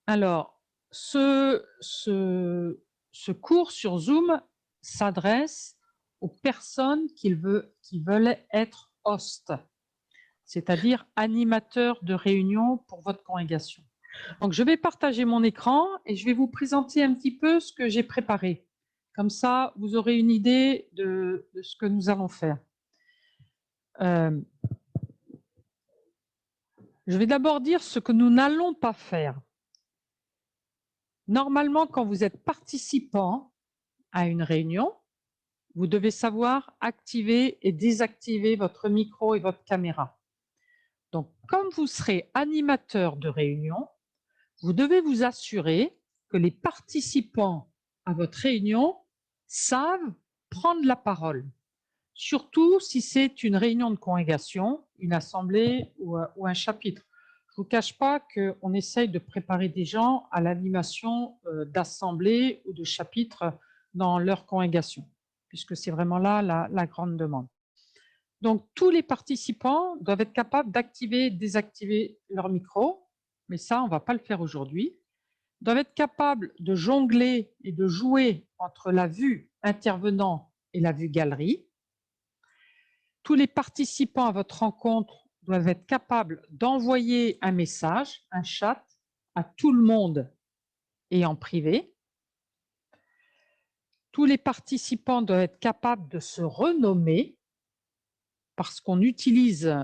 Alors, ce cours sur Zoom s'adresse aux personnes qui veulent être hosts, c'est-à-dire animateurs de réunion pour votre congrégation. Donc, je vais partager mon écran et je vais vous présenter un petit peu ce que j'ai préparé. Comme ça, vous aurez une idée de ce que nous allons faire. Je vais d'abord dire ce que nous n'allons pas faire. Normalement, quand vous êtes participant à une réunion, vous devez savoir activer et désactiver votre micro et votre caméra. Donc, comme vous serez animateur de réunion, vous devez vous assurer que les participants à votre réunion savent prendre la parole, surtout si c'est une réunion de congrégation, une assemblée ou un chapitre. Je ne vous cache pas qu'on essaye de préparer des gens à l'animation d'assemblée ou de chapitre dans leur congrégation, puisque c'est vraiment là la grande demande. Donc, tous les participants doivent être capables d'activer et désactiver leur micro, mais ça, on ne va pas le faire aujourd'hui. Doivent être capables de jongler et de jouer entre la vue intervenant et la vue galerie. Tous les participants à votre rencontre doivent être capables d'envoyer un message, un chat, à tout le monde et en privé. Tous les participants doivent être capables de se renommer, parce qu'on utilise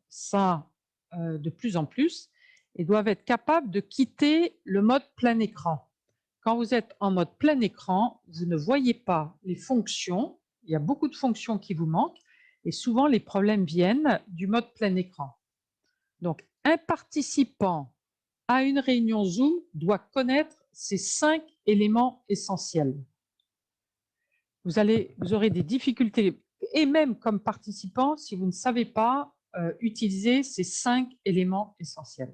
ça de plus en plus, et doivent être capables de quitter le mode plein écran. Quand vous êtes en mode plein écran, vous ne voyez pas les fonctions, il y a beaucoup de fonctions qui vous manquent, et souvent les problèmes viennent du mode plein écran. Donc, un participant à une réunion Zoom doit connaître ces 5 éléments essentiels. Vous aurez des difficultés, et même comme participant, si vous ne savez pas utiliser ces 5 éléments essentiels.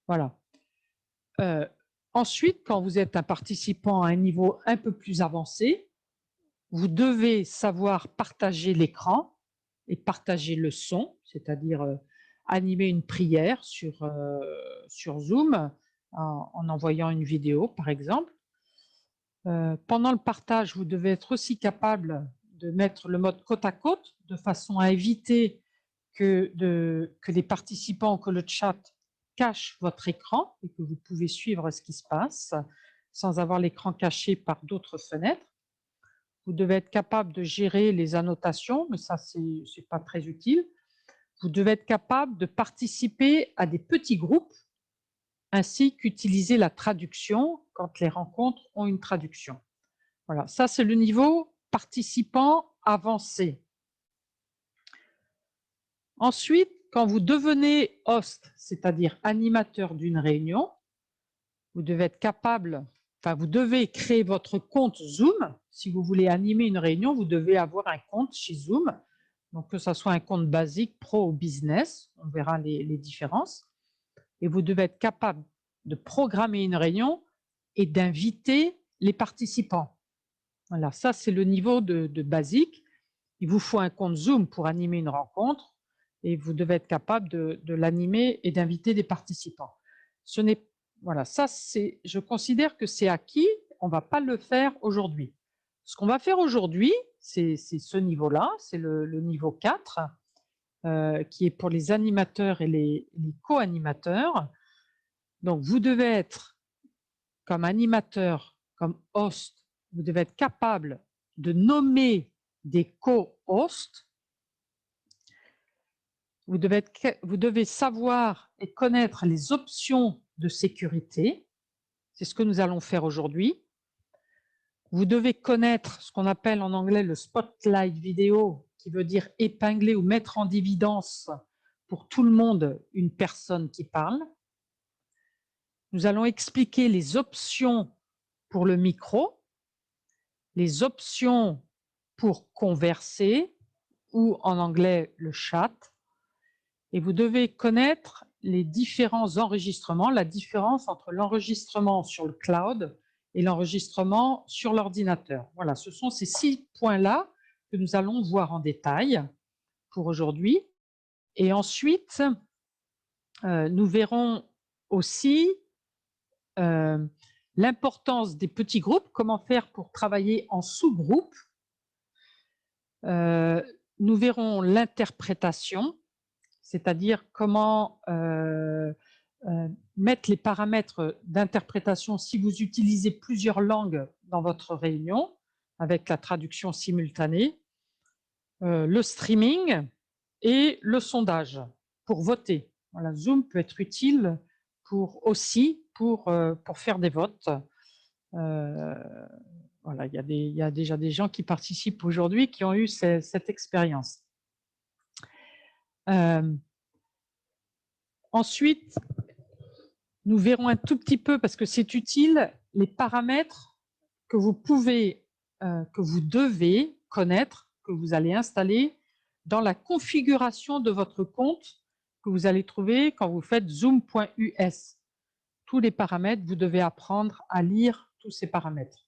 Voilà. Ensuite, quand vous êtes un participant à un niveau un peu plus avancé, vous devez savoir partager l'écran et partager le son, c'est-à-dire animer une prière sur Zoom en envoyant une vidéo, par exemple. Pendant le partage, vous devez être aussi capable de mettre le mode côte à côte, de façon à éviter que les participants ou que le chat cache votre écran et que vous pouvez suivre ce qui se passe sans avoir l'écran caché par d'autres fenêtres. Vous devez être capable de gérer les annotations, mais ça, ce n'est pas très utile. Vous devez être capable de participer à des petits groupes, ainsi qu'utiliser la traduction quand les rencontres ont une traduction. Voilà, ça c'est le niveau participant avancé. Ensuite, quand vous devenez host, c'est-à-dire animateur d'une réunion, vous devez être capable, vous devez créer votre compte Zoom. Si vous voulez animer une réunion, vous devez avoir un compte chez Zoom. Donc, que ce soit un compte basique, pro ou business, on verra les différences. Et vous devez être capable de programmer une réunion et d'inviter les participants. Voilà, ça c'est le niveau de basique. Il vous faut un compte Zoom pour animer une rencontre et vous devez être capable de l'animer et d'inviter des participants. Voilà, ça je considère que c'est acquis, on ne va pas le faire aujourd'hui. Ce qu'on va faire aujourd'hui, c'est ce niveau-là, c'est le niveau 4, qui est pour les animateurs et les co-animateurs. Donc, vous devez être, comme animateur, comme host, vous devez être capable de nommer des co-hosts. Vous devez savoir et connaître les options de sécurité. C'est ce que nous allons faire aujourd'hui. Vous devez connaître ce qu'on appelle en anglais le spotlight vidéo, qui veut dire épingler ou mettre en évidence pour tout le monde une personne qui parle. Nous allons expliquer les options pour le micro, les options pour converser, ou en anglais le chat. Et vous devez connaître les différents enregistrements, la différence entre l'enregistrement sur le cloud et l'enregistrement sur l'ordinateur. Voilà, ce sont ces 6 points-là que nous allons voir en détail pour aujourd'hui. Et ensuite, nous verrons aussi l'importance des petits groupes, comment faire pour travailler en sous-groupe. Nous verrons l'interprétation, c'est-à-dire comment mettre les paramètres d'interprétation si vous utilisez plusieurs langues dans votre réunion avec la traduction simultanée, le streaming et le sondage pour voter. Voilà, Zoom peut être utile aussi pour faire des votes. Voilà, il y a déjà des gens qui participent aujourd'hui qui ont eu cette expérience. Ensuite, nous verrons un tout petit peu, parce que c'est utile, les paramètres que vous pouvez, que vous devez connaître, que vous allez installer dans la configuration de votre compte que vous allez trouver quand vous faites zoom.us. Tous les paramètres, vous devez apprendre à lire tous ces paramètres.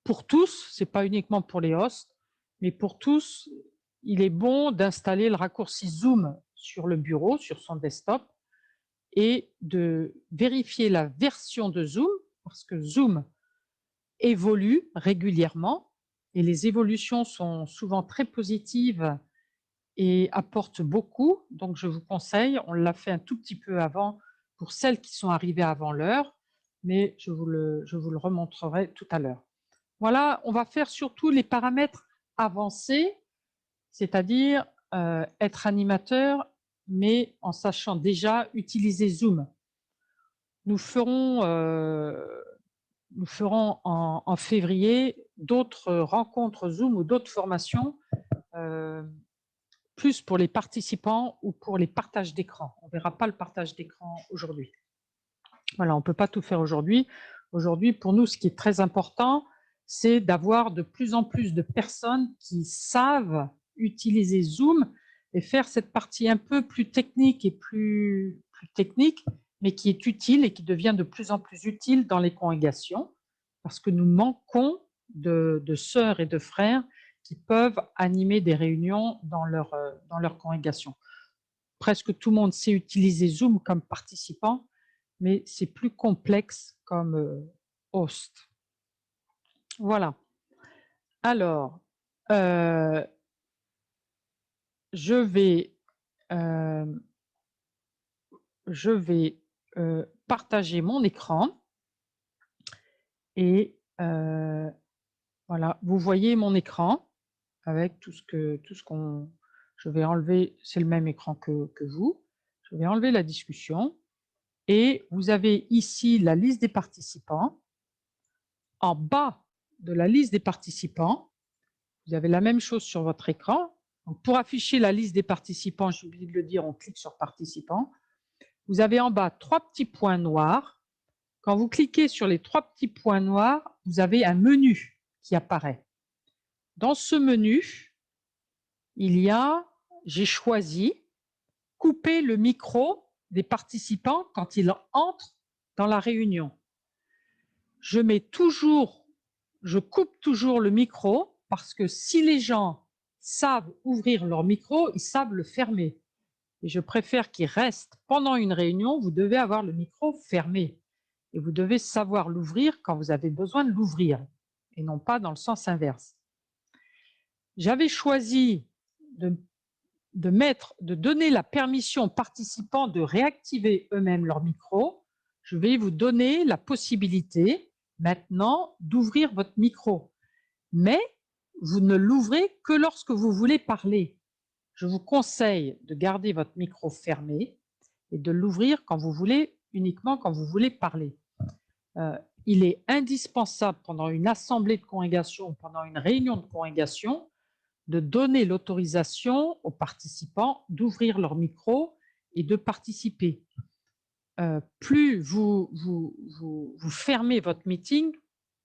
Pour tous, ce n'est pas uniquement pour les hosts, mais pour tous, il est bon d'installer le raccourci Zoom sur le bureau, sur son desktop, et de vérifier la version de Zoom, parce que Zoom évolue régulièrement, et les évolutions sont souvent très positives et apportent beaucoup. Donc je vous conseille, on l'a fait un tout petit peu avant pour celles qui sont arrivées avant l'heure, mais je vous le remontrerai tout à l'heure. Voilà, on va faire surtout les paramètres avancés, c'est-à-dire être animateur, mais en sachant déjà utiliser Zoom. Nous ferons en février d'autres rencontres Zoom ou d'autres formations, plus pour les participants ou pour les partages d'écran. On ne verra pas le partage d'écran aujourd'hui. Voilà, on ne peut pas tout faire aujourd'hui. Aujourd'hui, pour nous, ce qui est très important, c'est d'avoir de plus en plus de personnes qui savent utiliser Zoom et faire cette partie un peu plus technique et plus technique, mais qui est utile et qui devient de plus en plus utile dans les congrégations, parce que nous manquons de sœurs et de frères qui peuvent animer des réunions dans leur congrégation. Presque tout le monde sait utiliser Zoom comme participant, mais c'est plus complexe comme host. Voilà. Alors, je vais partager mon écran et voilà, vous voyez mon écran avec tout ce qu'on... Je vais enlever, c'est le même écran que vous. Je vais enlever la discussion et vous avez ici la liste des participants. En bas de la liste des participants, vous avez la même chose sur votre écran. Donc, pour afficher la liste des participants, j'ai oublié de le dire, on clique sur participants. Vous avez en bas 3 petits points noirs. Quand vous cliquez sur les 3 petits points noirs, vous avez un menu qui apparaît. Dans ce menu, j'ai choisi couper le micro des participants quand ils entrent dans la réunion. Je coupe toujours le micro parce que si les gens savent ouvrir leur micro, ils savent le fermer. Et je préfère qu'ils restent pendant une réunion, vous devez avoir le micro fermé. Et vous devez savoir l'ouvrir quand vous avez besoin de l'ouvrir, et non pas dans le sens inverse. J'avais choisi de donner la permission aux participants de réactiver eux-mêmes leur micro. Je vais vous donner la possibilité maintenant d'ouvrir votre micro. Mais vous ne l'ouvrez que lorsque vous voulez parler. Je vous conseille de garder votre micro fermé et de l'ouvrir quand vous voulez, uniquement quand vous voulez parler. Il est indispensable pendant une assemblée de congrégation ou pendant une réunion de congrégation de donner l'autorisation aux participants d'ouvrir leur micro et de participer. Plus vous fermez votre meeting,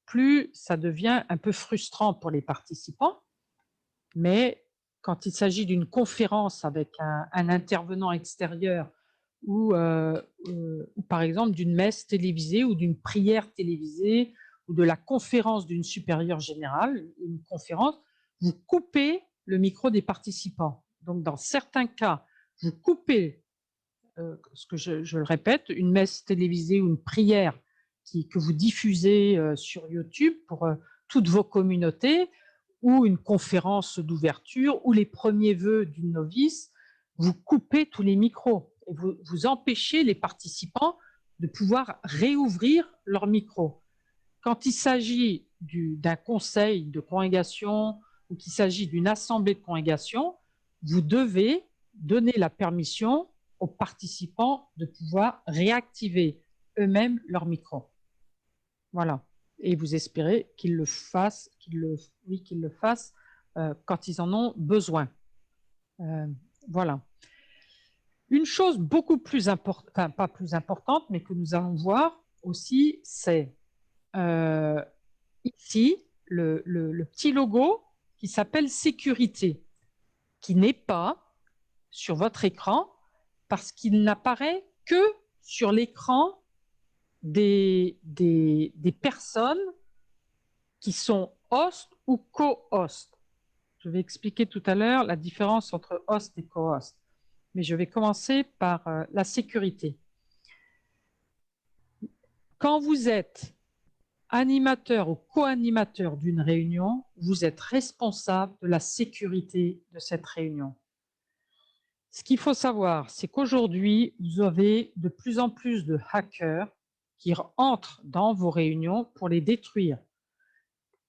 plus ça devient un peu frustrant pour les participants. Mais quand il s'agit d'une conférence avec un intervenant extérieur ou par exemple d'une messe télévisée ou d'une prière télévisée ou de la conférence d'une supérieure générale, une conférence, vous coupez le micro des participants. Donc, dans certains cas, vous coupez ce que je le répète, une messe télévisée ou une prière que vous diffusez sur YouTube pour toutes vos communautés, ou une conférence d'ouverture, ou les premiers vœux d'une novice, vous coupez tous les micros et vous empêchez les participants de pouvoir réouvrir leur micro. Quand il s'agit d'un conseil de congrégation ou qu'il s'agit d'une assemblée de congrégation, vous devez donner la permission aux participants de pouvoir réactiver eux-mêmes leur micro. Voilà. Et vous espérez qu'ils le fassent, quand ils en ont besoin. Voilà. Une chose beaucoup plus importante, enfin pas plus importante, mais que nous allons voir aussi, c'est ici le petit logo qui s'appelle sécurité, qui n'est pas sur votre écran parce qu'il n'apparaît que sur l'écran des personnes qui sont host ou co-host. Je vais expliquer tout à l'heure la différence entre host et co-host. Mais je vais commencer par la sécurité. Quand vous êtes animateur ou co-animateur d'une réunion, vous êtes responsable de la sécurité de cette réunion. Ce qu'il faut savoir, c'est qu'aujourd'hui, vous avez de plus en plus de hackers qui entrent dans vos réunions pour les détruire.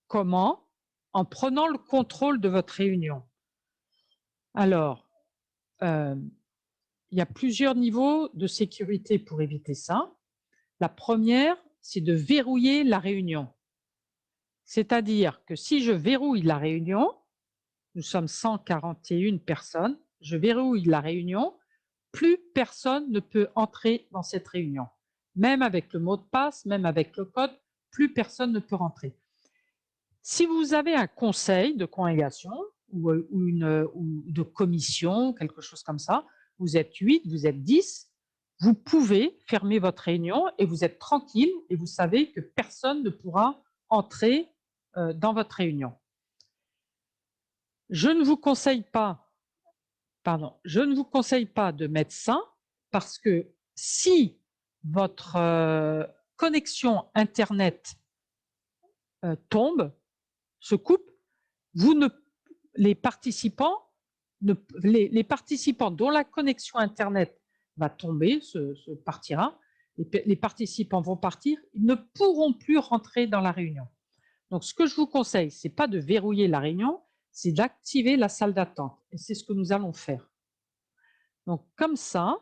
Comment? En prenant le contrôle de votre réunion. Alors, il y a plusieurs niveaux de sécurité pour éviter ça. La première, c'est de verrouiller la réunion. C'est-à-dire que si je verrouille la réunion, nous sommes 141 personnes, je verrouille la réunion, plus personne ne peut entrer dans cette réunion. Même avec le mot de passe, même avec le code, plus personne ne peut rentrer. Si vous avez un conseil de congrégation ou de commission, quelque chose comme ça, vous êtes 8, vous êtes 10, vous pouvez fermer votre réunion et vous êtes tranquille et vous savez que personne ne pourra entrer dans votre réunion. Je ne vous conseille pas de mettre ça parce que si votre connexion Internet tombe, se coupe, les participants dont la connexion Internet va tomber, partira, les participants vont partir, ils ne pourront plus rentrer dans la réunion. Donc, ce que je vous conseille, ce n'est pas de verrouiller la réunion, c'est d'activer la salle d'attente. Et c'est ce que nous allons faire. Donc, comme ça,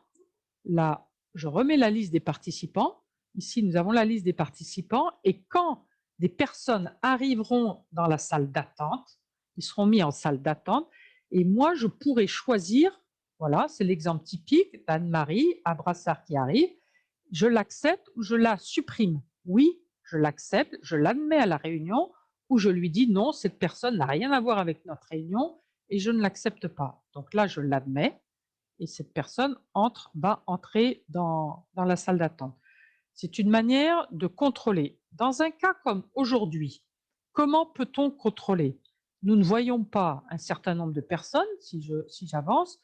là, je remets la liste des participants. Ici, nous avons la liste des participants. Et quand des personnes arriveront dans la salle d'attente, ils seront mis en salle d'attente. Et moi, je pourrais choisir, voilà, c'est l'exemple typique d'Anne-Marie à Brassard qui arrive, je l'accepte ou je la supprime. Oui, je l'accepte, je l'admets à la réunion, ou je lui dis non, cette personne n'a rien à voir avec notre réunion et je ne l'accepte pas. Donc là, je l'admets et cette personne va entrer dans la salle d'attente. C'est une manière de contrôler. Dans un cas comme aujourd'hui, comment peut-on contrôler? Nous ne voyons pas un certain nombre de personnes, si j'avance.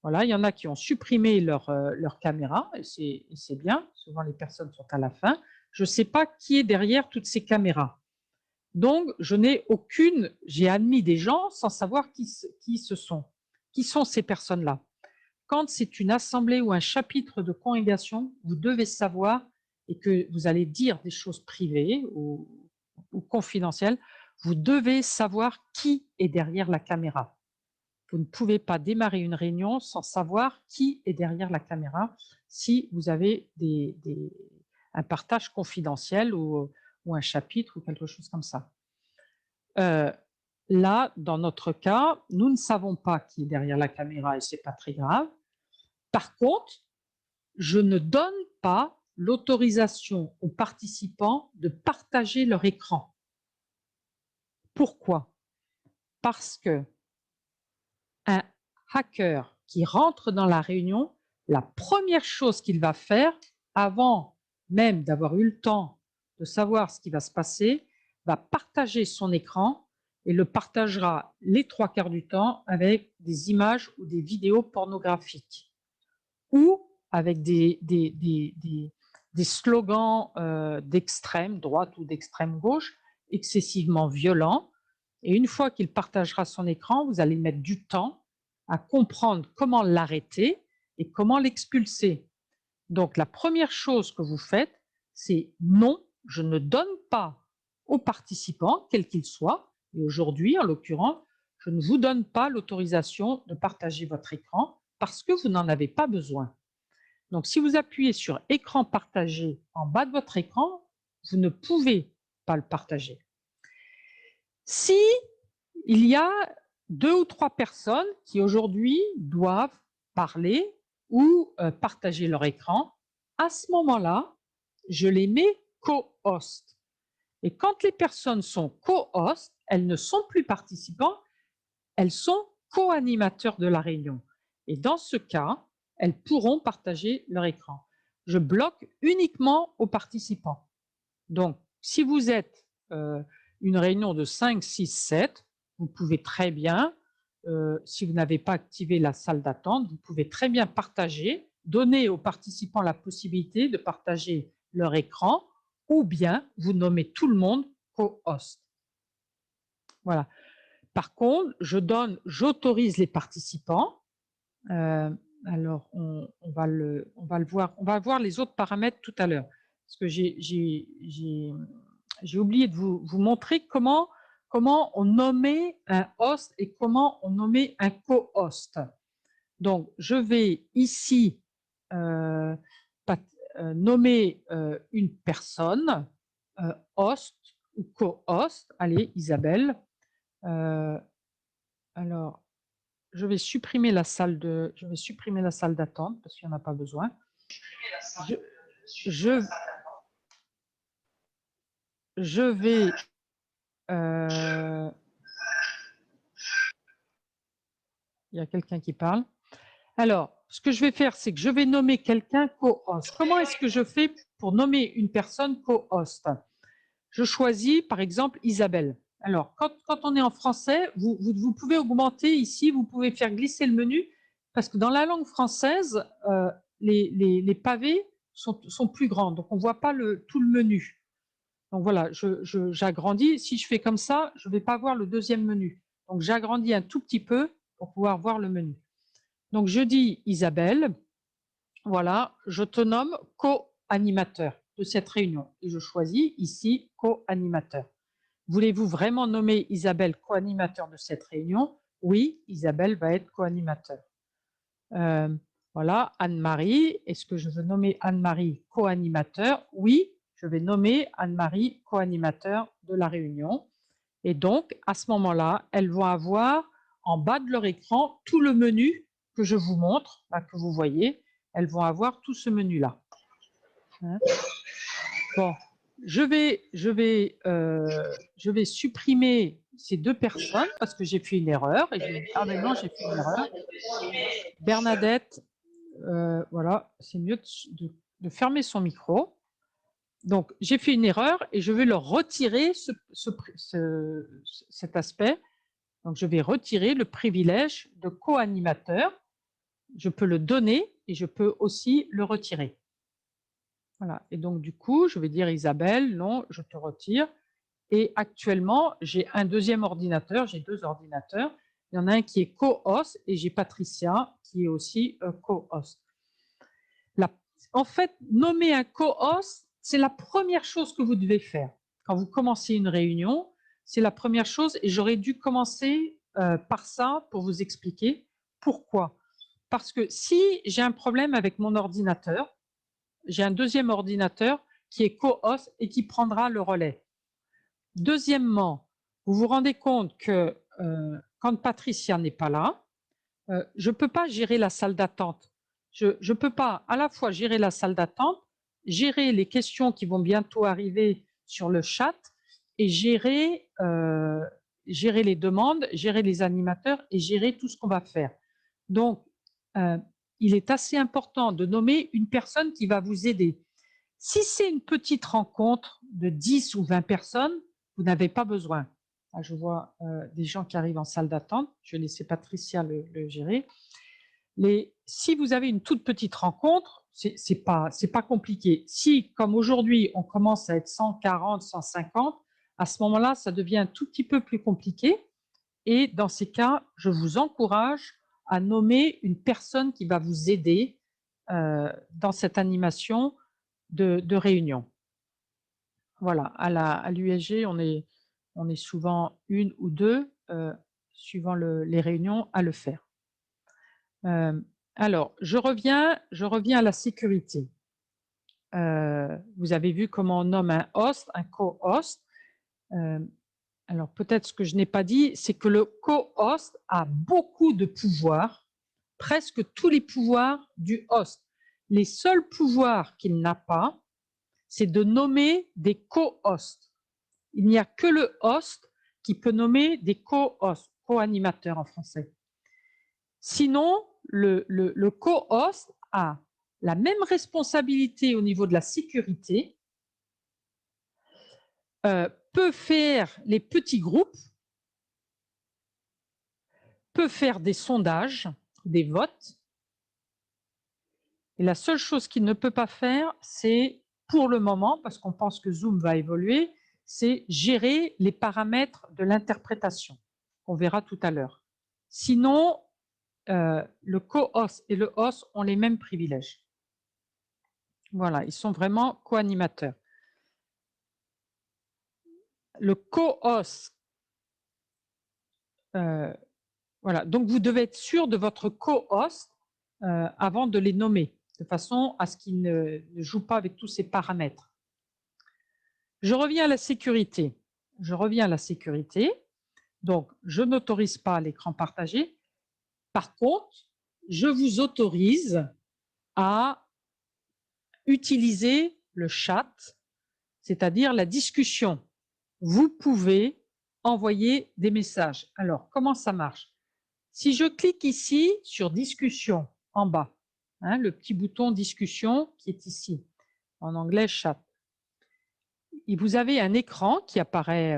Voilà, il y en a qui ont supprimé leur caméra, et c'est bien, souvent les personnes sont à la fin. Je ne sais pas qui est derrière toutes ces caméras. Donc, j'ai admis des gens sans savoir qui ce sont. Qui sont ces personnes-là? Quand c'est une assemblée ou un chapitre de congrégation, vous devez savoir et que vous allez dire des choses privées ou confidentielles, vous devez savoir qui est derrière la caméra. Vous ne pouvez pas démarrer une réunion sans savoir qui est derrière la caméra si vous avez un partage confidentiel ou un chapitre ou quelque chose comme ça. Là, dans notre cas, nous ne savons pas qui est derrière la caméra et ce n'est pas très grave. Par contre, je ne donne pas l'autorisation aux participants de partager leur écran. Pourquoi? Parce qu'un hacker qui rentre dans la réunion, la première chose qu'il va faire, avant même d'avoir eu le temps de savoir ce qui va se passer, va partager son écran et le partagera les 3/4 du temps avec des images ou des vidéos pornographiques ou avec des slogans d'extrême droite ou d'extrême gauche excessivement violents. Et une fois qu'il partagera son écran, vous allez mettre du temps à comprendre comment l'arrêter et comment l'expulser. Donc, la première chose que vous faites, c'est non, je ne donne pas aux participants, quels qu'ils soient, et aujourd'hui, en l'occurrence, je ne vous donne pas l'autorisation de partager votre écran parce que vous n'en avez pas besoin. Donc, si vous appuyez sur écran partagé en bas de votre écran, vous ne pouvez pas le partager. Si il y a 2 ou 3 personnes qui aujourd'hui doivent parler ou partager leur écran, à ce moment-là, je les mets co-host. Et quand les personnes sont co-host, elles ne sont plus participants, elles sont co-animateurs de la réunion. Et dans ce cas, elles pourront partager leur écran. Je bloque uniquement aux participants. Donc, si vous êtes une réunion de 5, 6, 7, vous pouvez très bien, si vous n'avez pas activé la salle d'attente, vous pouvez très bien partager, donner aux participants la possibilité de partager leur écran, ou bien vous nommez tout le monde co-host. Voilà. Par contre, j'autorise les participants. Alors, on va voir les autres paramètres tout à l'heure. Parce que j'ai oublié de vous montrer comment on nommait un host et comment on nommait un co-host. Donc, je vais ici nommer une personne, host ou co-host. Allez, Isabelle. Alors, je vais supprimer la salle d'attente parce qu'il n'y en a pas besoin. Je vais il y a quelqu'un qui parle. Alors, ce que je vais faire, c'est que je vais nommer quelqu'un co-host. Comment est-ce que je fais pour nommer une personne co-host? Je choisis, par exemple, Isabelle. Alors, quand on est en français, vous pouvez augmenter ici, vous pouvez faire glisser le menu, parce que dans la langue française, les pavés sont plus grands, donc on ne voit pas tout le menu. Donc voilà, j'agrandis. Si je fais comme ça, je ne vais pas voir le deuxième menu. Donc j'agrandis un tout petit peu pour pouvoir voir le menu. Donc je dis Isabelle, voilà, je te nomme co-animateur de cette réunion et je choisis ici co-animateur. Voulez-vous vraiment nommer Isabelle co-animateur de cette réunion? Oui, Isabelle va être co-animateur. Voilà, Anne-Marie, est-ce que je veux nommer Anne-Marie co-animateur? Oui, je vais nommer Anne-Marie co-animateur de la réunion. Et donc, à ce moment-là, elles vont avoir en bas de leur écran tout le menu que je vous montre, là, que vous voyez. Elles vont avoir tout ce menu-là. Hein? Bon, je vais supprimer ces 2 personnes parce que j'ai fait une erreur. Et je me dis, ah ben non, j'ai fait une erreur. Bernadette, voilà, c'est mieux de fermer son micro. Donc, j'ai fait une erreur et je vais leur retirer cet aspect. Donc, je vais retirer le privilège de co-animateur. Je peux le donner et je peux aussi le retirer. Voilà. Et donc, du coup, je vais dire Isabelle, non, je te retire. Et actuellement, j'ai un deuxième ordinateur, j'ai 2 ordinateurs. Il y en a un qui est co-host et j'ai Patricia qui est aussi co-host. En fait, nommer un co-host, c'est la première chose que vous devez faire. Quand vous commencez une réunion, c'est la première chose et j'aurais dû commencer par ça pour vous expliquer pourquoi. Parce que si j'ai un problème avec mon ordinateur, j'ai un deuxième ordinateur qui est co-host et qui prendra le relais. Deuxièmement, vous vous rendez compte que quand Patricia n'est pas là, je ne peux pas gérer la salle d'attente. Je ne peux pas à la fois gérer la salle d'attente, gérer les questions qui vont bientôt arriver sur le chat et gérer les demandes, gérer les animateurs et gérer tout ce qu'on va faire. Donc, il est assez important de nommer une personne qui va vous aider. Si c'est une petite rencontre de 10 ou 20 personnes, vous n'avez pas besoin. Je vois des gens qui arrivent en salle d'attente. Je vais laisser Patricia le gérer. Si vous avez une toute petite rencontre, c'est pas compliqué. Si, comme aujourd'hui, on commence à être 140, 150, à ce moment-là, ça devient un tout petit peu plus compliqué. Et dans ces cas, je vous encourage à nommer une personne qui va vous aider dans cette animation de réunion. Voilà, à l'USG, on est souvent une ou deux, suivant les réunions, à le faire. Alors, je reviens à la sécurité. Vous avez vu comment on nomme un host, un co-host. Alors, peut-être ce que je n'ai pas dit, c'est que le co-host a beaucoup de pouvoirs, presque tous les pouvoirs du host. Les seuls pouvoirs qu'il n'a pas, c'est de nommer des co-hosts. Il n'y a que le host qui peut nommer des co-hosts, co-animateurs en français. Sinon, le co-host a la même responsabilité au niveau de la sécurité, peut faire les petits groupes, peut faire des sondages, des votes. Et la seule chose qu'il ne peut pas faire, c'est, pour le moment, parce qu'on pense que Zoom va évoluer, c'est gérer les paramètres de l'interprétation. On verra tout à l'heure. Sinon, le co-host et le host ont les mêmes privilèges. Voilà, ils sont vraiment co-animateurs. Le co-host, voilà, donc vous devez être sûr de votre co-host avant de les nommer, de façon à ce qu'ils ne jouent pas avec tous ces paramètres. Je reviens à la sécurité. Donc, je n'autorise pas l'écran partagé. Par contre, je vous autorise à utiliser le chat, c'est-à-dire la discussion. Vous pouvez envoyer des messages. Alors, comment ça marche? Si je clique ici sur discussion en bas, le petit bouton discussion qui est ici, en anglais chat, et vous avez un écran qui apparaît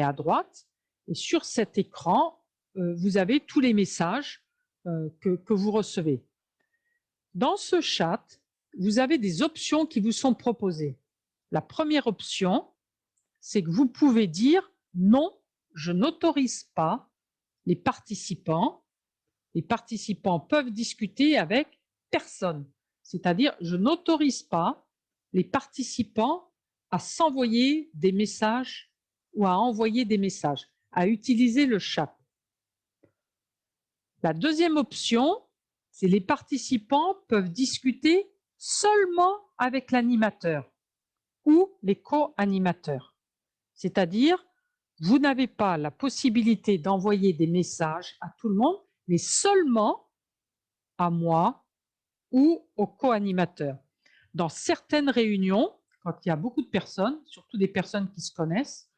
à droite, et sur cet écran, vous avez tous les messages que vous recevez. Dans ce chat, vous avez des options qui vous sont proposées. La première option, c'est que vous pouvez dire non, je n'autorise pas les participants. Les participants peuvent discuter avec personne. C'est-à-dire, je n'autorise pas les participants à s'envoyer des messages ou à envoyer des messages, à utiliser le chat. La deuxième option, c'est les participants peuvent discuter seulement avec l'animateur ou les co-animateurs. C'est-à-dire, vous n'avez pas la possibilité d'envoyer des messages à tout le monde, mais seulement à moi ou au co-animateur. Dans certaines réunions, quand il y a beaucoup de personnes, surtout des personnes qui se connaissent,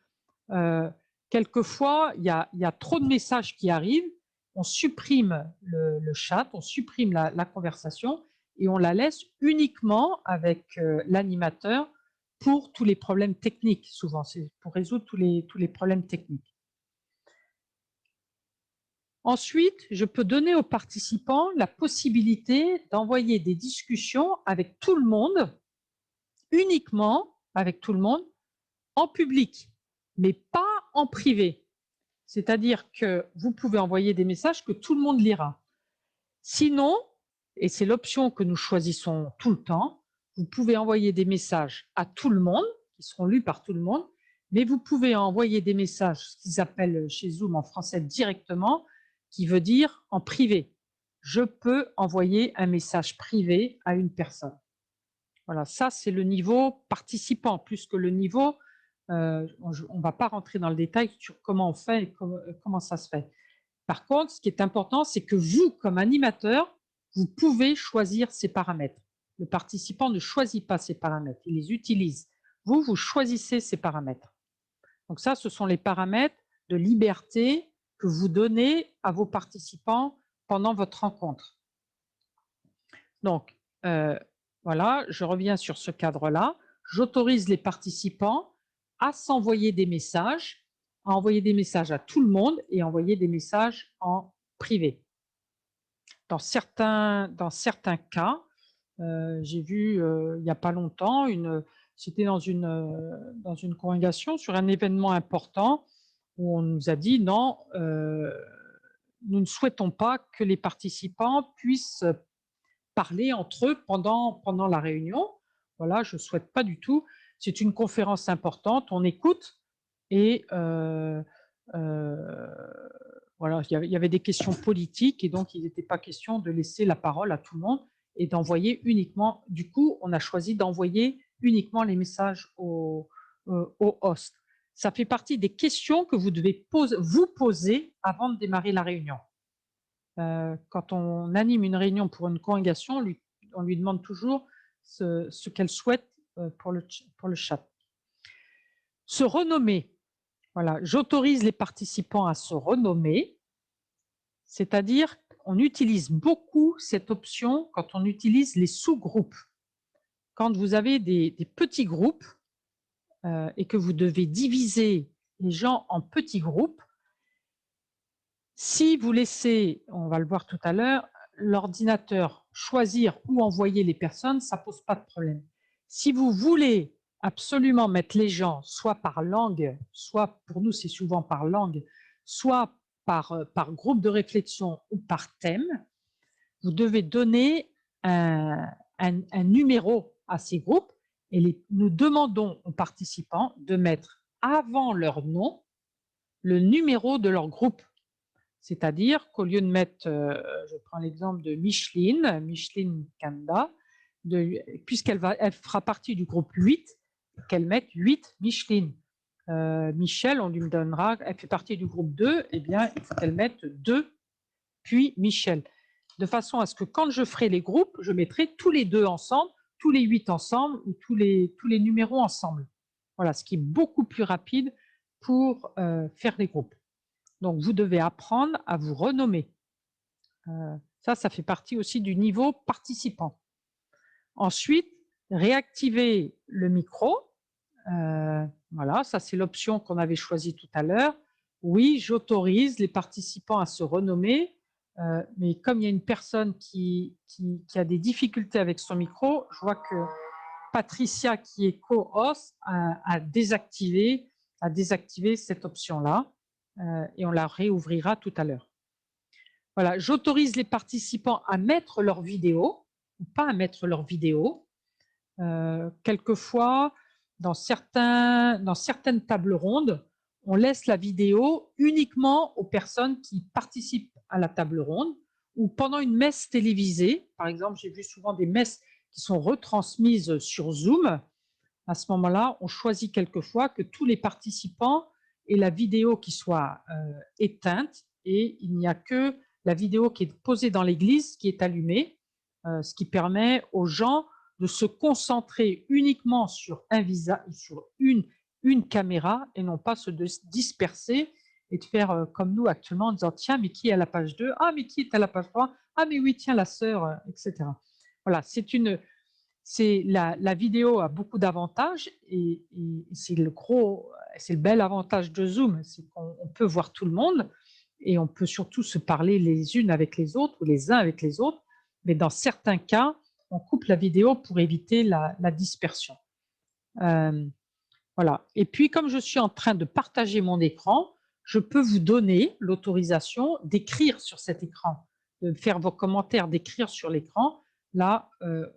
quelquefois, il y a trop de messages qui arrivent, on supprime le chat, on supprime la conversation et on la laisse uniquement avec l'animateur pour tous les problèmes techniques, souvent, c'est pour résoudre tous les problèmes techniques. Ensuite, je peux donner aux participants la possibilité d'envoyer des discussions avec tout le monde, uniquement avec tout le monde, en public, mais pas en privé. C'est-à-dire que vous pouvez envoyer des messages que tout le monde lira. Sinon, et c'est l'option que nous choisissons tout le temps, vous pouvez envoyer des messages à tout le monde, qui seront lus par tout le monde, mais vous pouvez envoyer des messages, ce qu'ils appellent chez Zoom en français directement, qui veut dire en privé. Je peux envoyer un message privé à une personne. Voilà, ça c'est le niveau participant, plus que le niveau, on ne va pas rentrer dans le détail sur comment on fait et comment ça se fait. Par contre, ce qui est important, c'est que vous, comme animateur, vous pouvez choisir ces paramètres. Le participant ne choisit pas ces paramètres, il les utilise. Vous, vous choisissez ces paramètres. Donc ça, ce sont les paramètres de liberté que vous donnez à vos participants pendant votre rencontre. Donc, voilà, je reviens sur ce cadre-là. J'autorise les participants à s'envoyer des messages, à envoyer des messages à tout le monde et envoyer des messages en privé. dans certains cas, j'ai vu, il n'y a pas longtemps, c'était dans une congrégation sur un événement important où on nous a dit: «Non, nous ne souhaitons pas que les participants puissent parler entre eux pendant la réunion. Voilà, je ne souhaite pas du tout. C'est une conférence importante, on écoute et heu, voilà, il y avait des questions politiques et donc il n'était pas question de laisser la parole à tout le monde et d'envoyer uniquement du coup, on a choisi d'envoyer uniquement les messages au host. Ça fait partie des questions que vous devez vous poser avant de démarrer la réunion. Quand on anime une réunion pour une congrégation, on lui demande toujours ce qu'elle souhaite pour le chat. Se renommer. Voilà, j'autorise les participants à se renommer, c'est-à-dire on utilise beaucoup cette option quand on utilise les sous-groupes. Quand vous avez des petits groupes et que vous devez diviser les gens en petits groupes, si vous laissez, on va le voir tout à l'heure, l'ordinateur choisir où envoyer les personnes, ça pose pas de problème. Si vous voulez absolument mettre les gens soit par langue, soit pour nous c'est souvent par langue, soit par groupe de réflexion ou par thème, vous devez donner un numéro à ces groupes et nous demandons aux participants de mettre avant leur nom le numéro de leur groupe. C'est-à-dire qu'au lieu de mettre, je prends l'exemple de Micheline Kanda, puisqu'elle elle fera partie du groupe 8, qu'elle mette 8 Micheline. Michel, on lui donnera, elle fait partie du groupe 2, eh bien, il faut qu'elle mette 2, puis Michel. De façon à ce que quand je ferai les groupes, je mettrai tous les 2 ensemble, tous les 8 ensemble ou tous les numéros ensemble. Voilà, ce qui est beaucoup plus rapide pour faire les groupes. Donc, vous devez apprendre à vous renommer. Ça fait partie aussi du niveau participant. Ensuite, réactiver le micro. Voilà, ça c'est l'option qu'on avait choisie tout à l'heure. Oui, j'autorise les participants à se renommer, mais comme il y a une personne qui a des difficultés avec son micro, je vois que Patricia, qui est co-host, a désactivé cette option-là et on la réouvrira tout à l'heure. Voilà, j'autorise les participants à mettre leur vidéo ou pas à mettre leur vidéo. Quelquefois, dans certaines tables rondes, on laisse la vidéo uniquement aux personnes qui participent à la table ronde ou pendant une messe télévisée. Par exemple, j'ai vu souvent des messes qui sont retransmises sur Zoom. À ce moment-là, on choisit quelquefois que tous les participants aient la vidéo qui soit éteinte et il n'y a que la vidéo qui est posée dans l'église qui est allumée, ce qui permet aux gens de se concentrer uniquement sur un visage, sur une caméra et non pas se disperser et de faire comme nous actuellement en disant tiens mais qui est à la page 2, ah mais qui est à la page 3, ah mais oui tiens la sœur, etc. Voilà, la vidéo a beaucoup d'avantages et c'est le bel avantage de Zoom, c'est qu'on peut voir tout le monde et on peut surtout se parler les unes avec les autres ou les uns avec les autres, mais dans certains cas, on coupe la vidéo pour éviter la dispersion. Voilà. Et puis, comme je suis en train de partager mon écran, je peux vous donner l'autorisation d'écrire sur cet écran, de faire vos commentaires, d'écrire sur l'écran. Là,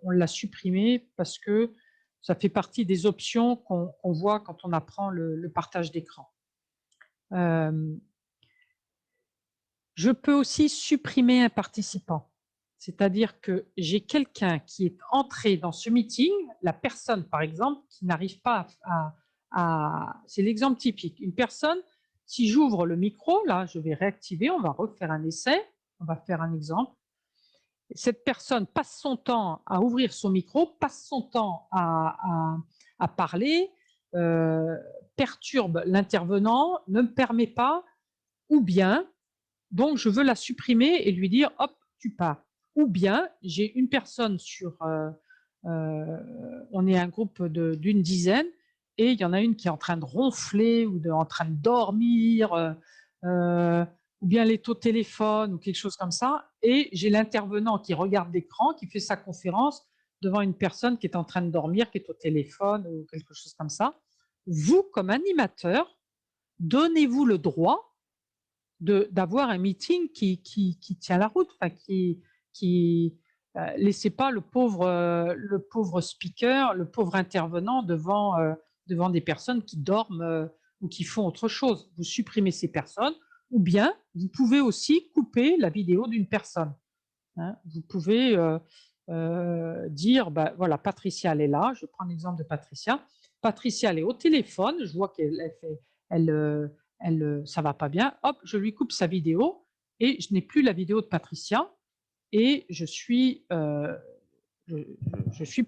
on l'a supprimé parce que ça fait partie des options qu'on voit quand on apprend le partage d'écran. Je peux aussi supprimer un participant. C'est-à-dire que j'ai quelqu'un qui est entré dans ce meeting, la personne par exemple qui n'arrive pas c'est l'exemple typique, une personne, si j'ouvre le micro, là je vais réactiver, on va refaire un essai, on va faire un exemple. Cette personne passe son temps à ouvrir son micro, passe son temps à parler, perturbe l'intervenant, ne me permet pas, ou bien donc je veux la supprimer et lui dire hop, tu pars. Ou bien j'ai une personne on est un groupe d'une dizaine et il y en a une qui est en train de ronfler ou en train de dormir, ou bien elle est au téléphone ou quelque chose comme ça. et j'ai l'intervenant qui regarde l'écran, qui fait sa conférence devant une personne qui est en train de dormir, qui est au téléphone ou quelque chose comme ça. Vous, comme animateur, donnez-vous le droit d'avoir un meeting qui tient la route, enfin qui laissez pas le pauvre speaker, le pauvre intervenant devant des personnes qui dorment ou qui font autre chose. Vous supprimez ces personnes, ou bien vous pouvez aussi couper la vidéo d'une personne. Hein. Vous pouvez dire, bah, voilà, Patricia, elle est là. Je prends l'exemple de Patricia. Patricia, elle est au téléphone. Je vois qu'elle fait, ça va pas bien. Hop, je lui coupe sa vidéo et je n'ai plus la vidéo de Patricia et je suis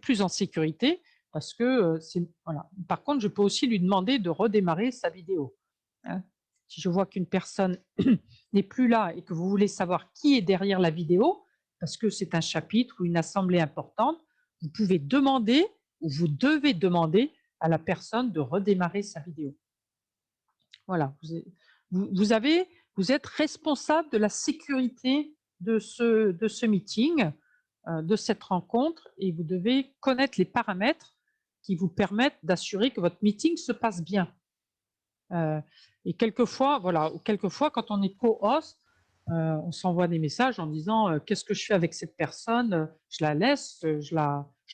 plus en sécurité parce que voilà. Par contre, je peux aussi lui demander de redémarrer sa vidéo. Hein. Si je vois qu'une personne n'est plus là et que vous voulez savoir qui est derrière la vidéo, parce que c'est un chapitre ou une assemblée importante, vous pouvez demander ou vous devez demander à la personne de redémarrer sa vidéo. Voilà, vous êtes responsable de la sécurité de ce meeting, de cette rencontre, et vous devez connaître les paramètres qui vous permettent d'assurer que votre meeting se passe bien. Et quelquefois, voilà, quand on est co-host, on s'envoie des messages en disant qu'est-ce que je fais avec cette personne, je la laisse, je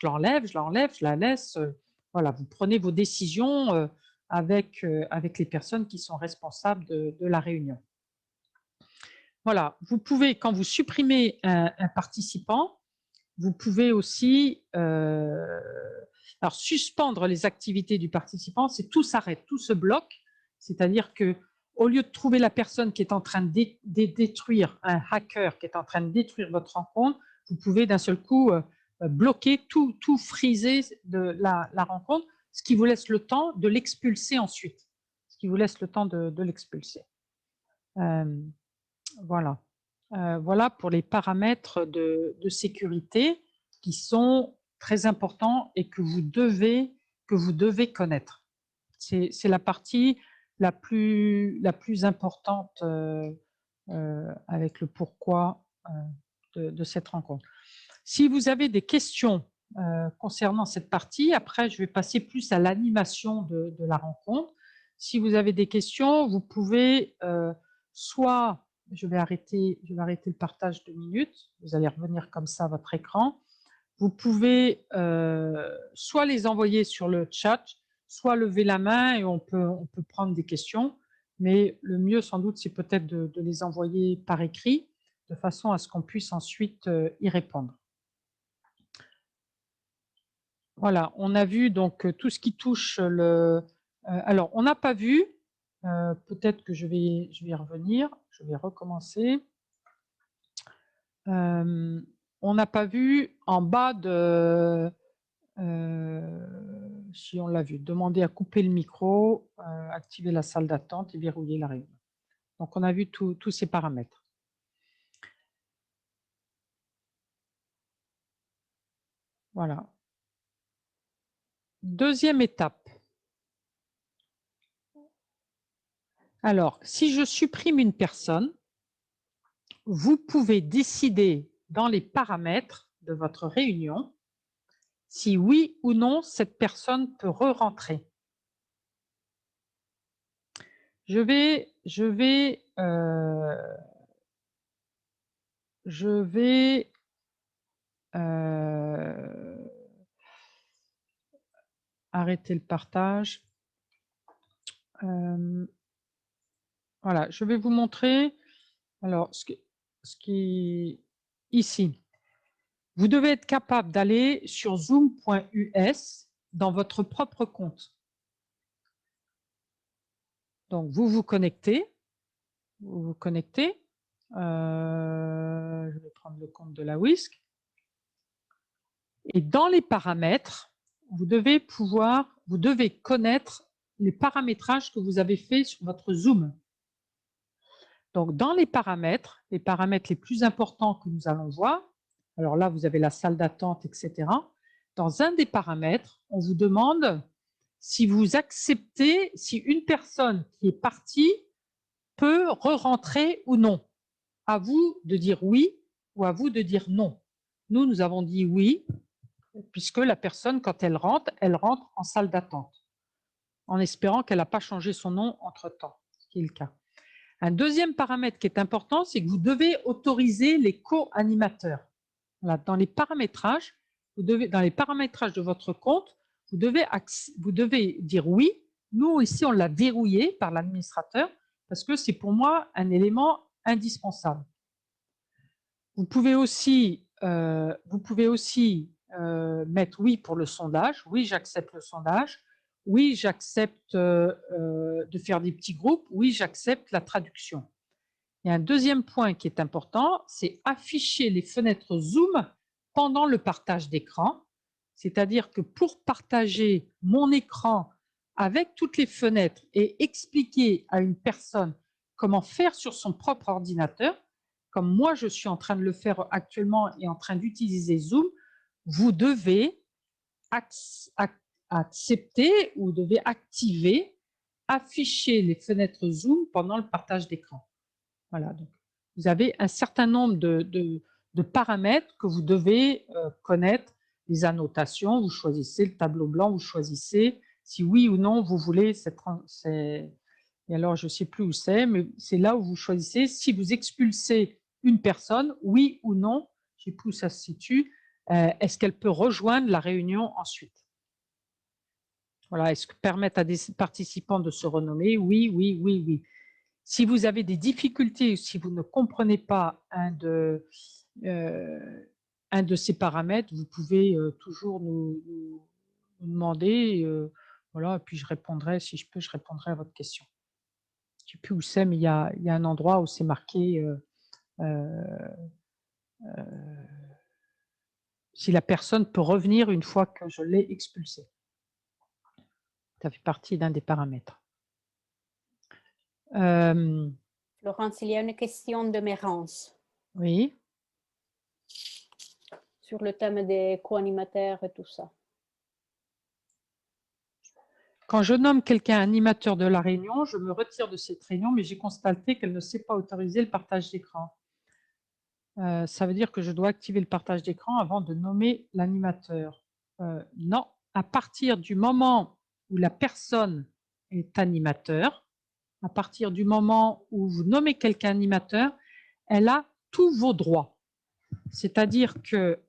l'enlève, je la laisse. Voilà, vous prenez vos décisions avec les personnes qui sont responsables de la réunion. Voilà, vous pouvez, quand vous supprimez un participant, vous pouvez aussi alors suspendre les activités du participant, c'est tout s'arrête, tout se bloque. C'est-à-dire que au lieu de trouver la personne qui est en train de détruire, un hacker qui est en train de détruire votre rencontre, vous pouvez d'un seul coup bloquer, tout friser de la rencontre, ce qui vous laisse le temps de l'expulser ensuite. Ce qui vous laisse le temps de l'expulser. Voilà. Voilà pour les paramètres de sécurité qui sont très importants et que vous devez connaître. C'est la partie la plus importante avec le pourquoi de cette rencontre. Si vous avez des questions concernant cette partie, après je vais passer plus à l'animation de la rencontre. Si vous avez des questions, vous pouvez soit, je vais arrêter le partage 2 minutes, vous allez revenir comme ça à votre écran. Vous pouvez soit les envoyer sur le chat, soit lever la main et on peut prendre des questions, mais le mieux sans doute c'est peut-être de les envoyer par écrit, de façon à ce qu'on puisse ensuite y répondre. Voilà, on a vu donc tout ce qui touche alors on n'a pas vu, peut-être que je vais y revenir, je vais recommencer. On n'a pas vu en bas de si on l'a vu, demander à couper le micro, activer la salle d'attente et verrouiller la réunion. Donc on a vu tous ces paramètres. Voilà. Deuxième étape. Alors, si je supprime une personne, vous pouvez décider dans les paramètres de votre réunion si oui ou non cette personne peut re-rentrer. Je vais arrêter le partage. Voilà, je vais vous montrer alors ce qui ici. Vous devez être capable d'aller sur zoom.us dans votre propre compte. Donc vous vous connectez, je vais prendre le compte de la WISC et dans les paramètres, vous devez connaître les paramétrages que vous avez fait sur votre Zoom. Donc dans les paramètres les plus importants que nous allons voir, alors là vous avez la salle d'attente, etc. Dans un des paramètres, on vous demande si vous acceptez, si une personne qui est partie peut re-rentrer ou non. À vous de dire oui ou à vous de dire non. Nous avons dit oui, puisque la personne, quand elle rentre en salle d'attente, en espérant qu'elle n'a pas changé son nom entre-temps, ce qui est le cas. Un deuxième paramètre qui est important, c'est que vous devez autoriser les co-animateurs. Voilà, dans les paramétrages de votre compte, vous devez dire oui. Nous, ici, on l'a verrouillé par l'administrateur parce que c'est pour moi un élément indispensable. Vous pouvez aussi mettre oui pour le sondage. Oui, j'accepte le sondage. Oui, j'accepte de faire des petits groupes. Oui, j'accepte la traduction. Il y a un deuxième point qui est important, c'est afficher les fenêtres Zoom pendant le partage d'écran. C'est-à-dire que pour partager mon écran avec toutes les fenêtres et expliquer à une personne comment faire sur son propre ordinateur, comme moi je suis en train de le faire actuellement et en train d'utiliser Zoom, vous devez accepter ou devez activer, afficher les fenêtres Zoom pendant le partage d'écran. Voilà, donc vous avez un certain nombre de paramètres que vous devez connaître, les annotations, vous choisissez le tableau blanc, vous choisissez si oui ou non vous voulez et alors je ne sais plus où c'est, mais c'est là où vous choisissez si vous expulsez une personne, oui ou non, je ne sais plus où ça se situe, est-ce qu'elle peut rejoindre la réunion ensuite? Voilà, est-ce que permettre à des participants de se renommer? Oui, oui, oui, oui. Si vous avez des difficultés ou si vous ne comprenez pas un de ces paramètres, vous pouvez toujours nous demander, voilà, et puis je répondrai, si je peux, je répondrai à votre question. Je ne sais plus où c'est, mais il y a un endroit où c'est marqué si la personne peut revenir une fois que je l'ai expulsée. Ça fait partie d'un des paramètres. Florence, il y a une question de Mérance. Oui. Sur le thème des co-animateurs et tout ça. Quand je nomme quelqu'un animateur de la réunion, je me retire de cette réunion, mais j'ai constaté qu'elle ne sait pas autoriser le partage d'écran. Ça veut dire que je dois activer le partage d'écran avant de nommer l'animateur. Non, à partir du moment où la personne est animateur, à partir du moment où vous nommez quelqu'un animateur, elle a tous vos droits. C'est-à-dire que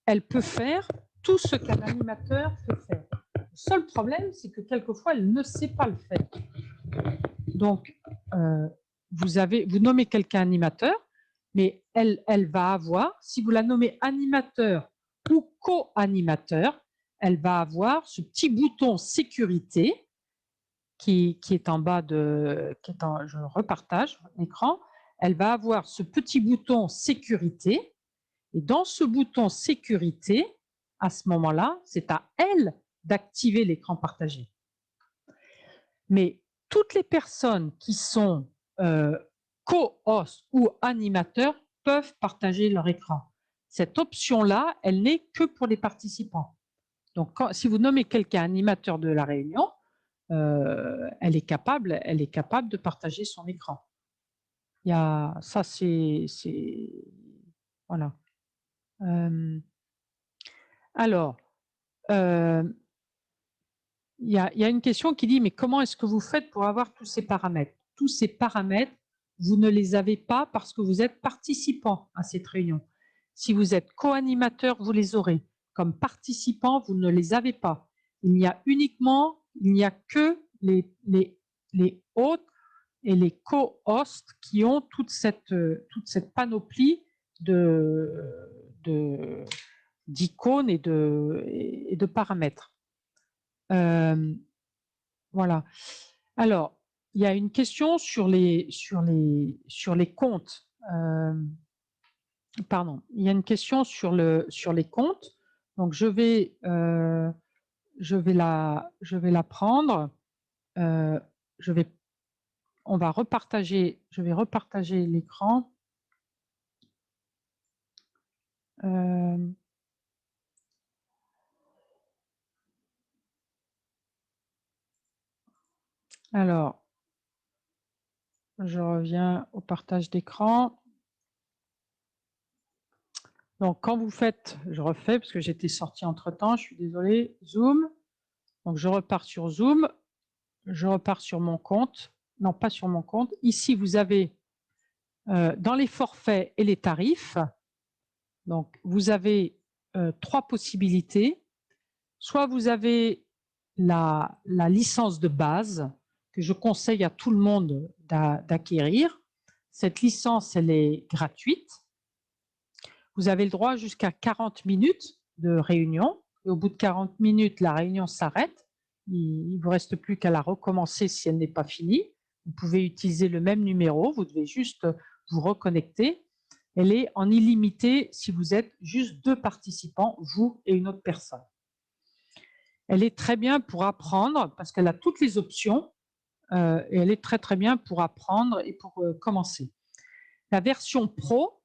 elle peut faire tout ce qu'un animateur peut faire. Le seul problème, c'est que quelquefois, elle ne sait pas le faire. Donc, vous nommez quelqu'un animateur, mais elle va avoir, si vous la nommez animateur ou co-animateur, elle va avoir ce petit bouton sécurité qui est en bas je repartage l'écran. Elle va avoir ce petit bouton sécurité. Et dans ce bouton sécurité, à ce moment-là, c'est à elle d'activer l'écran partagé. Mais toutes les personnes qui sont co-hosts ou animateurs peuvent partager leur écran. Cette option-là, elle n'est que pour les participants. Donc, si vous nommez quelqu'un animateur de la réunion, elle est capable de partager son écran. Ça, c'est voilà. Alors, il y a une question qui dit: «Mais comment est-ce que vous faites pour avoir tous ces paramètres?» Tous ces paramètres, vous ne les avez pas parce que vous êtes participant à cette réunion. Si vous êtes co-animateur, vous les aurez. Comme participant, vous ne les avez pas. Il n'y a que les hôtes et les co-hosts qui ont toute cette panoplie d'icônes et de paramètres. Voilà. Alors, il y a une question sur les comptes. Pardon, il y a une question sur les comptes. Donc, je vais la prendre. Je vais repartager l'écran. Alors, je reviens au partage d'écran. Donc, quand vous faites, je refais parce que j'étais sortie entre-temps, je suis désolée, Zoom. Donc, je repars sur Zoom, je repars sur mon compte. Non, pas sur mon compte. Ici, vous avez dans les forfaits et les tarifs, donc vous avez 3 possibilités. Soit vous avez la licence de base que je conseille à tout le monde d'acquérir. Cette licence, elle est gratuite. Vous avez le droit jusqu'à 40 minutes de réunion. Et au bout de 40 minutes, la réunion s'arrête. Il ne vous reste plus qu'à la recommencer si elle n'est pas finie. Vous pouvez utiliser le même numéro. Vous devez juste vous reconnecter. Elle est en illimité si vous êtes juste 2 participants, vous et une autre personne. Elle est très bien pour apprendre parce qu'elle a toutes les options et elle est très, très bien pour apprendre et pour commencer. La version Pro,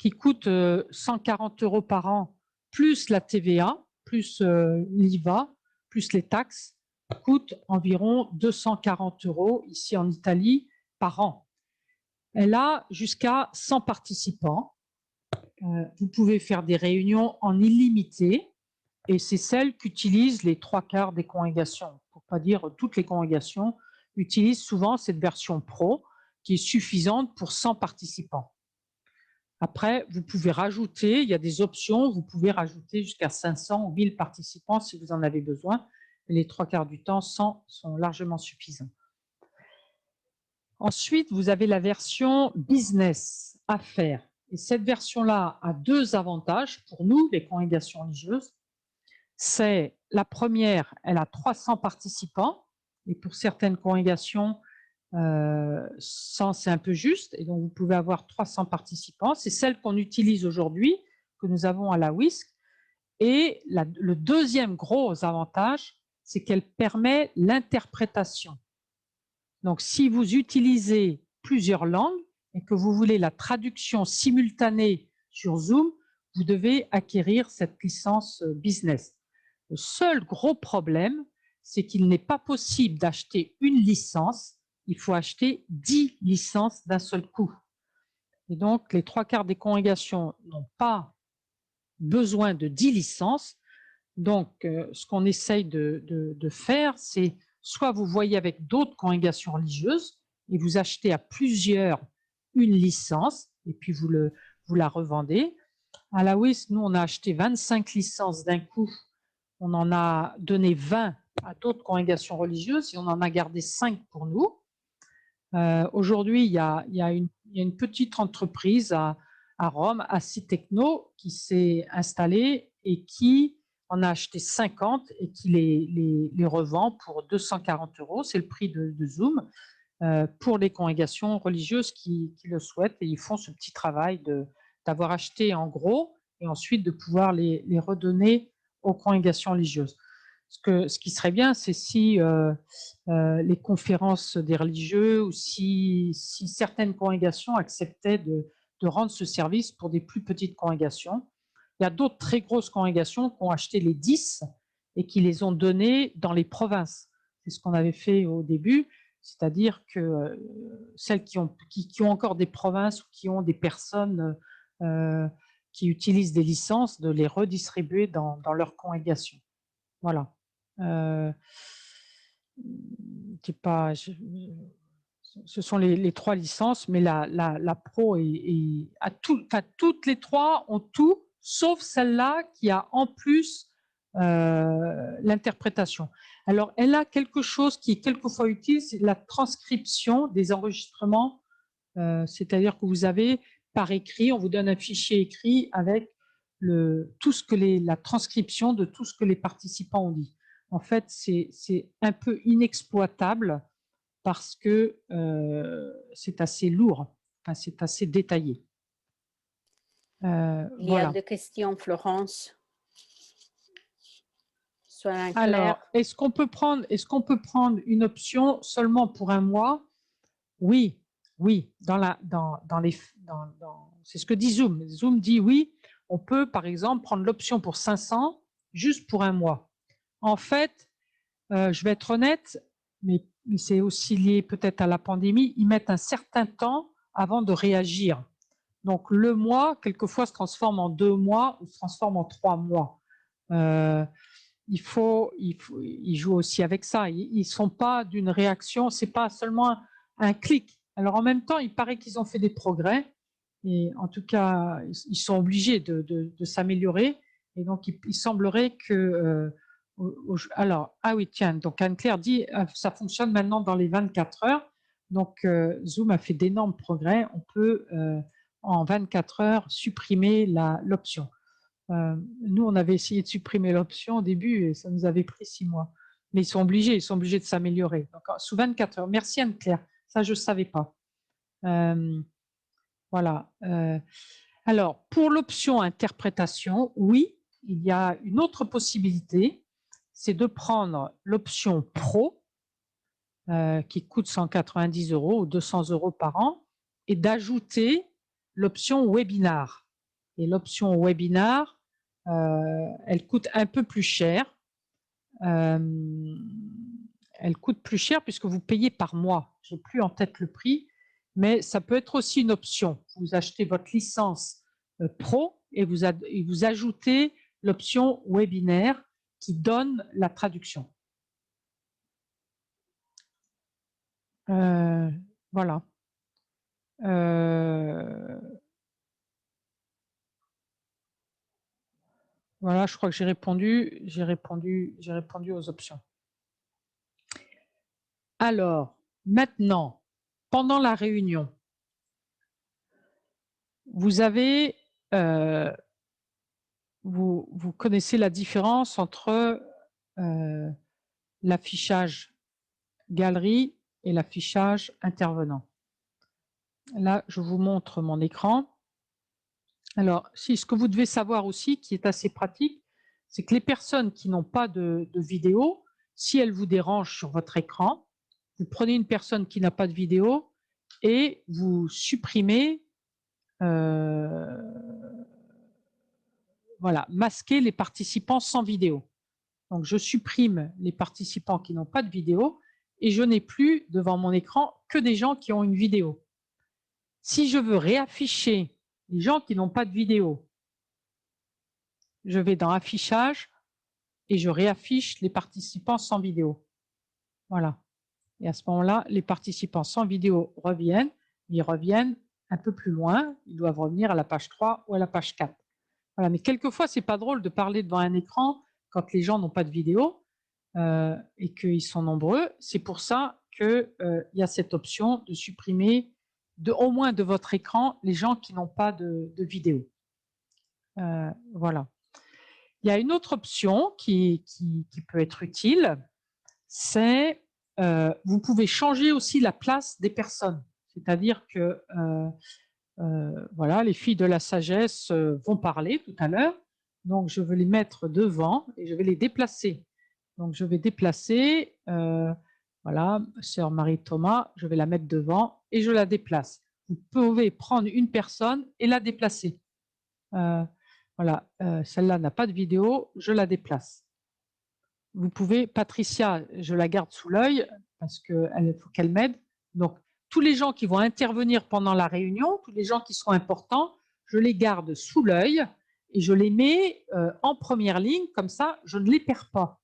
qui coûte 140 € par an, plus la TVA, plus l'IVA, plus les taxes, coûte environ 240 € ici en Italie par an. Elle a jusqu'à 100 participants. Vous pouvez faire des réunions en illimité et c'est celle qu'utilisent les 3/4 des congrégations. Pour ne pas dire toutes les congrégations utilisent souvent cette version Pro qui est suffisante pour 100 participants. Après, vous pouvez rajouter, il y a des options, vous pouvez rajouter jusqu'à 500 ou 1000 participants si vous en avez besoin. Les 3/4 du temps, 100 sont largement suffisants. Ensuite, vous avez la version business, affaires. Et cette version-là a 2 avantages pour nous, les congrégations religieuses. C'est la première, elle a 300 participants. Et pour certaines congrégations, 100, c'est un peu juste, et donc vous pouvez avoir 300 participants. C'est celle qu'on utilise aujourd'hui, que nous avons à la WISC. Et le deuxième gros avantage, c'est qu'elle permet l'interprétation. Donc, si vous utilisez plusieurs langues et que vous voulez la traduction simultanée sur Zoom, vous devez acquérir cette licence business. Le seul gros problème, c'est qu'il n'est pas possible d'acheter une licence, il faut acheter 10 licences d'un seul coup. Et donc, les 3/4 des congrégations n'ont pas besoin de 10 licences. Donc, ce qu'on essaye de faire, c'est soit vous voyez avec d'autres congrégations religieuses et vous achetez à plusieurs une licence et puis vous la revendez. À la WIS, nous, on a acheté 25 licences d'un coup. On en a donné 20 à d'autres congrégations religieuses et on en a gardé 5 pour nous. Aujourd'hui, il y a une petite entreprise à Rome, Assitechno, qui s'est installée et qui en a acheté 50 et qui les revend pour 240 €. C'est le prix de Zoom pour les congrégations religieuses qui le souhaitent. Et ils font ce petit travail d'avoir acheté en gros et ensuite de pouvoir les redonner aux congrégations religieuses. Ce qui serait bien, c'est si les conférences des religieux ou si certaines congrégations acceptaient de rendre ce service pour des plus petites congrégations. Il y a d'autres très grosses congrégations qui ont acheté les 10 et qui les ont donnés dans les provinces. C'est ce qu'on avait fait au début, c'est-à-dire que celles qui ont encore des provinces ou qui ont des personnes qui utilisent des licences, de les redistribuer dans leur congrégation. Voilà. Pas, ce sont les 3 licences, mais la Pro a tout, enfin, toutes les 3 ont tout, sauf celle-là qui a en plus l'interprétation. Alors, elle a quelque chose qui est quelquefois utile, c'est la transcription des enregistrements, c'est-à-dire que vous avez par écrit, on vous donne un fichier écrit avec la transcription de tout ce que les participants ont dit. En fait, c'est un peu inexploitable parce que c'est assez lourd, enfin, c'est assez détaillé. Il y a Voilà. 2 questions, Florence. Sois clair. Alors, est-ce qu'on peut prendre une option seulement pour un mois? Oui, oui, c'est ce que dit Zoom. Zoom dit oui, on peut par exemple prendre l'option pour 500 juste pour un mois. En fait, je vais être honnête, mais c'est aussi lié peut-être à la pandémie, ils mettent un certain temps avant de réagir. Donc, le mois, quelquefois, se transforme en 2 mois ou se transforme en 3 mois. Ils jouent aussi avec ça. Ils ne sont pas d'une réaction, ce n'est pas seulement un clic. Alors, en même temps, il paraît qu'ils ont fait des progrès. Et en tout cas, ils sont obligés de s'améliorer. Et donc, il semblerait que... alors, ah oui, tiens, donc Anne-Claire dit ça fonctionne maintenant dans les 24 heures. Donc, Zoom a fait d'énormes progrès. On peut, en 24 heures, supprimer l'option. Nous, on avait essayé de supprimer l'option au début et ça nous avait pris 6 mois. Mais ils sont obligés de s'améliorer. Donc, sous 24 heures. Merci Anne-Claire. Ça, je ne savais pas. Voilà. Alors, pour l'option interprétation, oui, il y a une autre possibilité, c'est de prendre l'option Pro, qui coûte 190 € ou 200 € par an, et d'ajouter l'option Webinar. Et l'option Webinar, elle coûte un peu plus cher. Elle coûte plus cher puisque vous payez par mois. Je n'ai plus en tête le prix, mais ça peut être aussi une option. Vous achetez votre licence Pro et vous ajoutez l'option Webinaire qui donne la traduction. Voilà. Voilà, je crois que j'ai répondu aux options. Alors, maintenant, pendant la réunion, vous avez, vous connaissez la différence entre l'affichage galerie et l'affichage intervenant. Là, je vous montre mon écran. Alors, ce que vous devez savoir aussi, qui est assez pratique, c'est que les personnes qui n'ont pas de vidéo, si elles vous dérangent sur votre écran, vous prenez une personne qui n'a pas de vidéo et vous supprimez, voilà, masquez les participants sans vidéo. Donc, je supprime les participants qui n'ont pas de vidéo et je n'ai plus devant mon écran que des gens qui ont une vidéo. Si je veux réafficher les gens qui n'ont pas de vidéo, je vais dans Affichage et je réaffiche les participants sans vidéo. Voilà. Et à ce moment-là, les participants sans vidéo reviennent. Ils reviennent un peu plus loin. Ils doivent revenir à la page 3 ou à la page 4. Voilà. Mais quelquefois, ce n'est pas drôle de parler devant un écran quand les gens n'ont pas de vidéo et qu'ils sont nombreux. C'est pour ça qu'il y a cette option de supprimer au moins de votre écran les gens qui n'ont pas de vidéo. Voilà. Il y a une autre option qui peut être utile, c'est vous pouvez changer aussi la place des personnes. C'est-à-dire que voilà, les filles de la sagesse vont parler tout à l'heure, donc je vais les mettre devant et je vais les déplacer. Donc je vais déplacer, voilà, sœur Marie-Thomas, je vais la mettre devant et je la déplace. Vous pouvez prendre une personne et la déplacer. Voilà, celle-là n'a pas de vidéo, je la déplace. Vous pouvez, Patricia, je la garde sous l'œil parce qu'il faut qu'elle m'aide. Donc, tous les gens qui vont intervenir pendant la réunion, tous les gens qui sont importants, je les garde sous l'œil et je les mets en première ligne, comme ça, je ne les perds pas.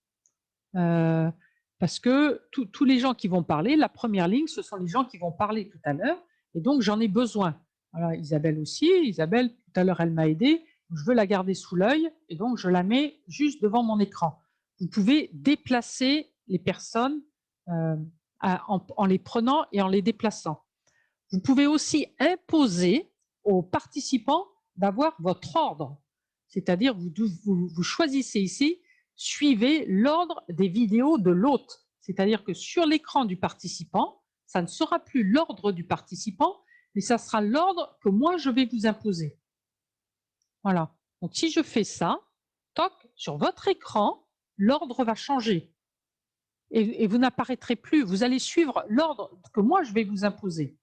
Parce que tous les gens qui vont parler, la première ligne, ce sont les gens qui vont parler tout à l'heure, et donc j'en ai besoin. Voilà, Isabelle aussi, Isabelle, tout à l'heure, elle m'a aidé. Je veux la garder sous l'œil, et donc je la mets juste devant mon écran. Vous pouvez déplacer les personnes en les prenant et en les déplaçant. Vous pouvez aussi imposer aux participants d'avoir votre ordre. C'est-à-dire, vous choisissez ici, suivez l'ordre des vidéos de l'hôte. C'est-à-dire que sur l'écran du participant, ça ne sera plus l'ordre du participant, mais ça sera l'ordre que moi, je vais vous imposer. Voilà. Donc, si je fais ça, toc, sur votre écran, l'ordre va changer. Et vous n'apparaîtrez plus, vous allez suivre l'ordre que moi, je vais vous imposer.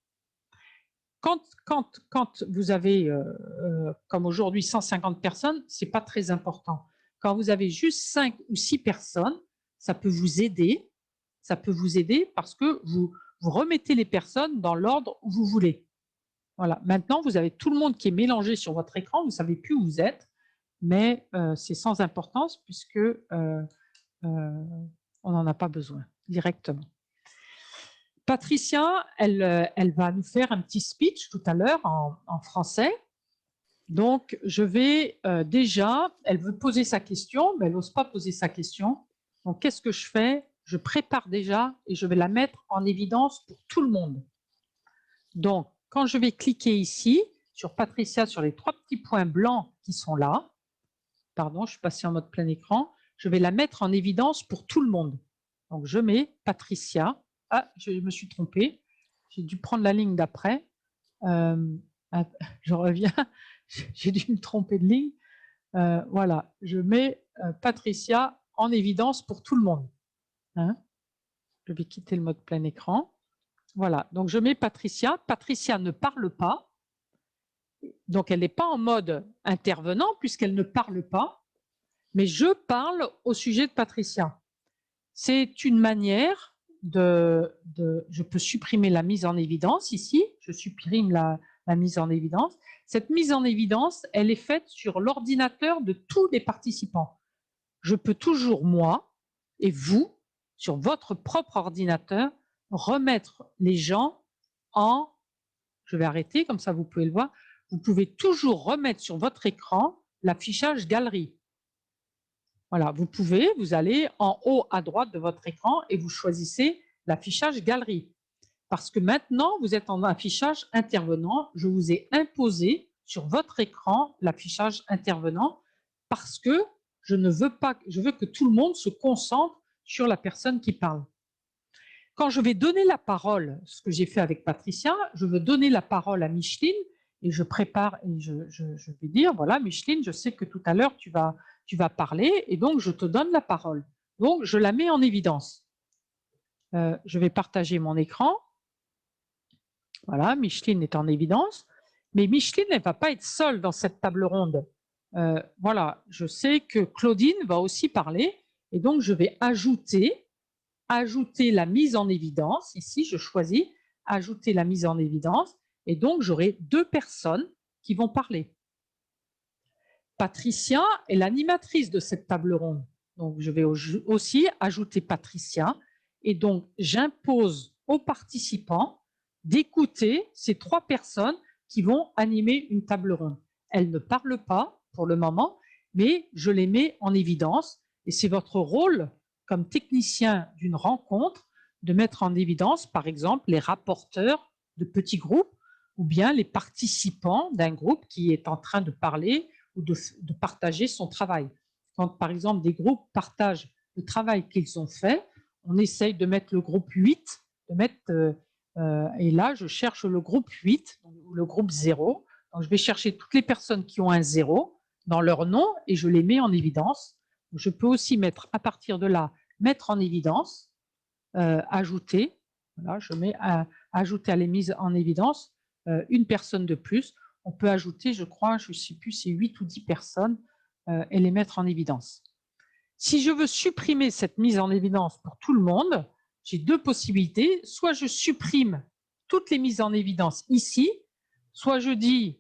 Quand vous avez, comme aujourd'hui, 150 personnes, ce n'est pas très important. Quand vous avez juste 5 ou 6 personnes, ça peut vous aider. Ça peut vous aider parce que vous remettez les personnes dans l'ordre où vous voulez. Voilà. Maintenant, vous avez tout le monde qui est mélangé sur votre écran. Vous ne savez plus où vous êtes, mais c'est sans importance puisque on n'en a pas besoin directement. Patricia, elle va nous faire un petit speech tout à l'heure en français. Donc, je vais déjà, elle veut poser sa question, mais elle n'ose pas poser sa question. Donc, qu'est-ce que je fais? Je prépare déjà et je vais la mettre en évidence pour tout le monde. Donc, quand je vais cliquer ici, sur Patricia, sur les 3 petits points blancs qui sont là, pardon, je suis passée en mode plein écran, je vais la mettre en évidence pour tout le monde. Donc, je mets Patricia. Ah, je me suis trompée. J'ai dû prendre la ligne d'après. Je reviens. J'ai dû me tromper de ligne. Voilà, je mets Patricia en évidence pour tout le monde. Hein, je vais quitter le mode plein écran. Voilà, donc je mets Patricia. Patricia ne parle pas. Donc, elle n'est pas en mode intervenant puisqu'elle ne parle pas. Mais je parle au sujet de Patricia. C'est une manière je peux supprimer la mise en évidence ici. Je supprime la mise en évidence. Cette mise en évidence, elle est faite sur l'ordinateur de tous les participants. Je peux toujours, moi et vous, sur votre propre ordinateur, remettre les gens en... Je vais arrêter, comme ça vous pouvez le voir. Vous pouvez toujours remettre sur votre écran l'affichage galerie. Voilà, vous allez en haut à droite de votre écran et vous choisissez l'affichage galerie. Parce que maintenant, vous êtes en affichage intervenant. Je vous ai imposé sur votre écran l'affichage intervenant parce que je veux que tout le monde se concentre sur la personne qui parle. Quand je vais donner la parole, ce que j'ai fait avec Patricia, je veux donner la parole à Micheline et je prépare et je vais dire, voilà Micheline, je sais que tout à l'heure tu vas parler et donc je te donne la parole. Donc je la mets en évidence. Je vais partager mon écran. Voilà, Micheline est en évidence. Mais Micheline, elle ne va pas être seule dans cette table ronde. Voilà, je sais que Claudine va aussi parler et donc je vais ajouter la mise en évidence. Ici, je choisis ajouter la mise en évidence et donc j'aurai 2 personnes qui vont parler. Patricia est l'animatrice de cette table ronde. Donc, je vais aussi ajouter Patricia et donc j'impose aux participants d'écouter ces 3 personnes qui vont animer une table ronde. Elles ne parlent pas pour le moment, mais je les mets en évidence et c'est votre rôle comme technicien d'une rencontre de mettre en évidence, par exemple, les rapporteurs de petits groupes ou bien les participants d'un groupe qui est en train de parler ou de partager son travail. Quand, par exemple, des groupes partagent le travail qu'ils ont fait, on essaye de mettre le groupe 8, et là, je cherche le groupe 8, le groupe 0. Donc, je vais chercher toutes les personnes qui ont un 0 dans leur nom et je les mets en évidence. Je peux aussi mettre, à partir de là, mettre en évidence, ajouter. Voilà, je mets ajouter à les mises en évidence une personne de plus. On peut ajouter, je crois, je ne sais plus, c'est 8 ou 10 personnes et les mettre en évidence. Si je veux supprimer cette mise en évidence pour tout le monde, j'ai 2 possibilités. Soit je supprime toutes les mises en évidence ici, soit je dis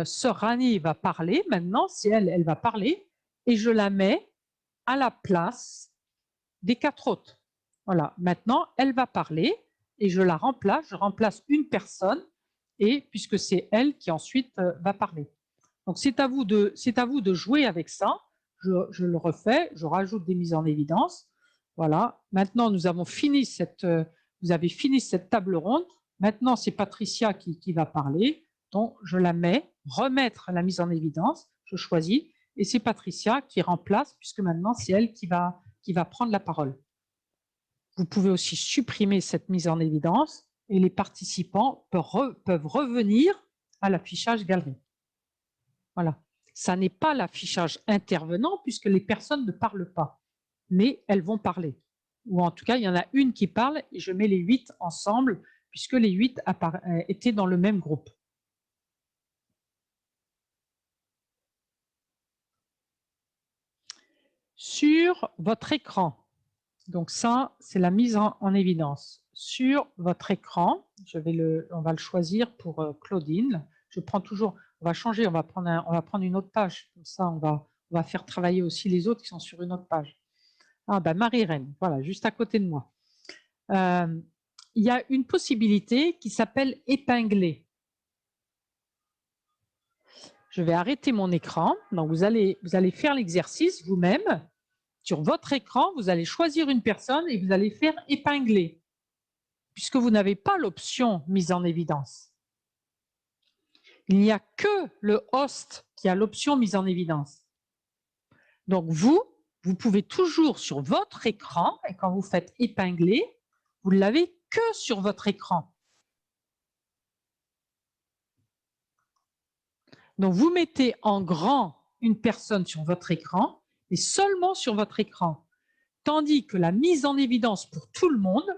Sœur Rani va parler maintenant, c'est elle va parler, et je la mets à la place des 4 autres. Voilà, maintenant, elle va parler et je la remplace, je remplace une personne et puisque c'est elle qui ensuite va parler. Donc, c'est à vous de jouer avec ça. Je le refais, je rajoute des mises en évidence. Voilà, maintenant, nous avons fini vous avez fini cette table ronde. Maintenant, c'est Patricia qui va parler. Donc, je la mets, remettre la mise en évidence, je choisis, et c'est Patricia qui remplace, puisque maintenant, c'est elle qui va prendre la parole. Vous pouvez aussi supprimer cette mise en évidence et les participants peuvent revenir à l'affichage galerie. Voilà. Ça n'est pas l'affichage intervenant puisque les personnes ne parlent pas, mais elles vont parler. Ou en tout cas, il y en a une qui parle et je mets les 8 ensemble puisque les 8 étaient dans le même groupe. Sur votre écran, donc ça, c'est la mise en évidence. sur votre écran. On va le choisir pour Claudine. Je prends toujours, on va changer, on va prendre une autre page. Comme ça, on va faire travailler aussi les autres qui sont sur une autre page. Ah ben Marie-Reine, voilà, juste à côté de moi. Il y a une possibilité qui s'appelle épingler. Je vais arrêter mon écran. Donc, vous allez faire l'exercice vous-même. Sur votre écran, vous allez choisir une personne et vous allez faire épingler, puisque vous n'avez pas l'option mise en évidence. Il n'y a que le host qui a l'option mise en évidence. Donc, vous pouvez toujours sur votre écran, et quand vous faites épingler, vous ne l'avez que sur votre écran. Donc, vous mettez en grand une personne sur votre écran, et seulement sur votre écran. Tandis que la mise en évidence pour tout le monde,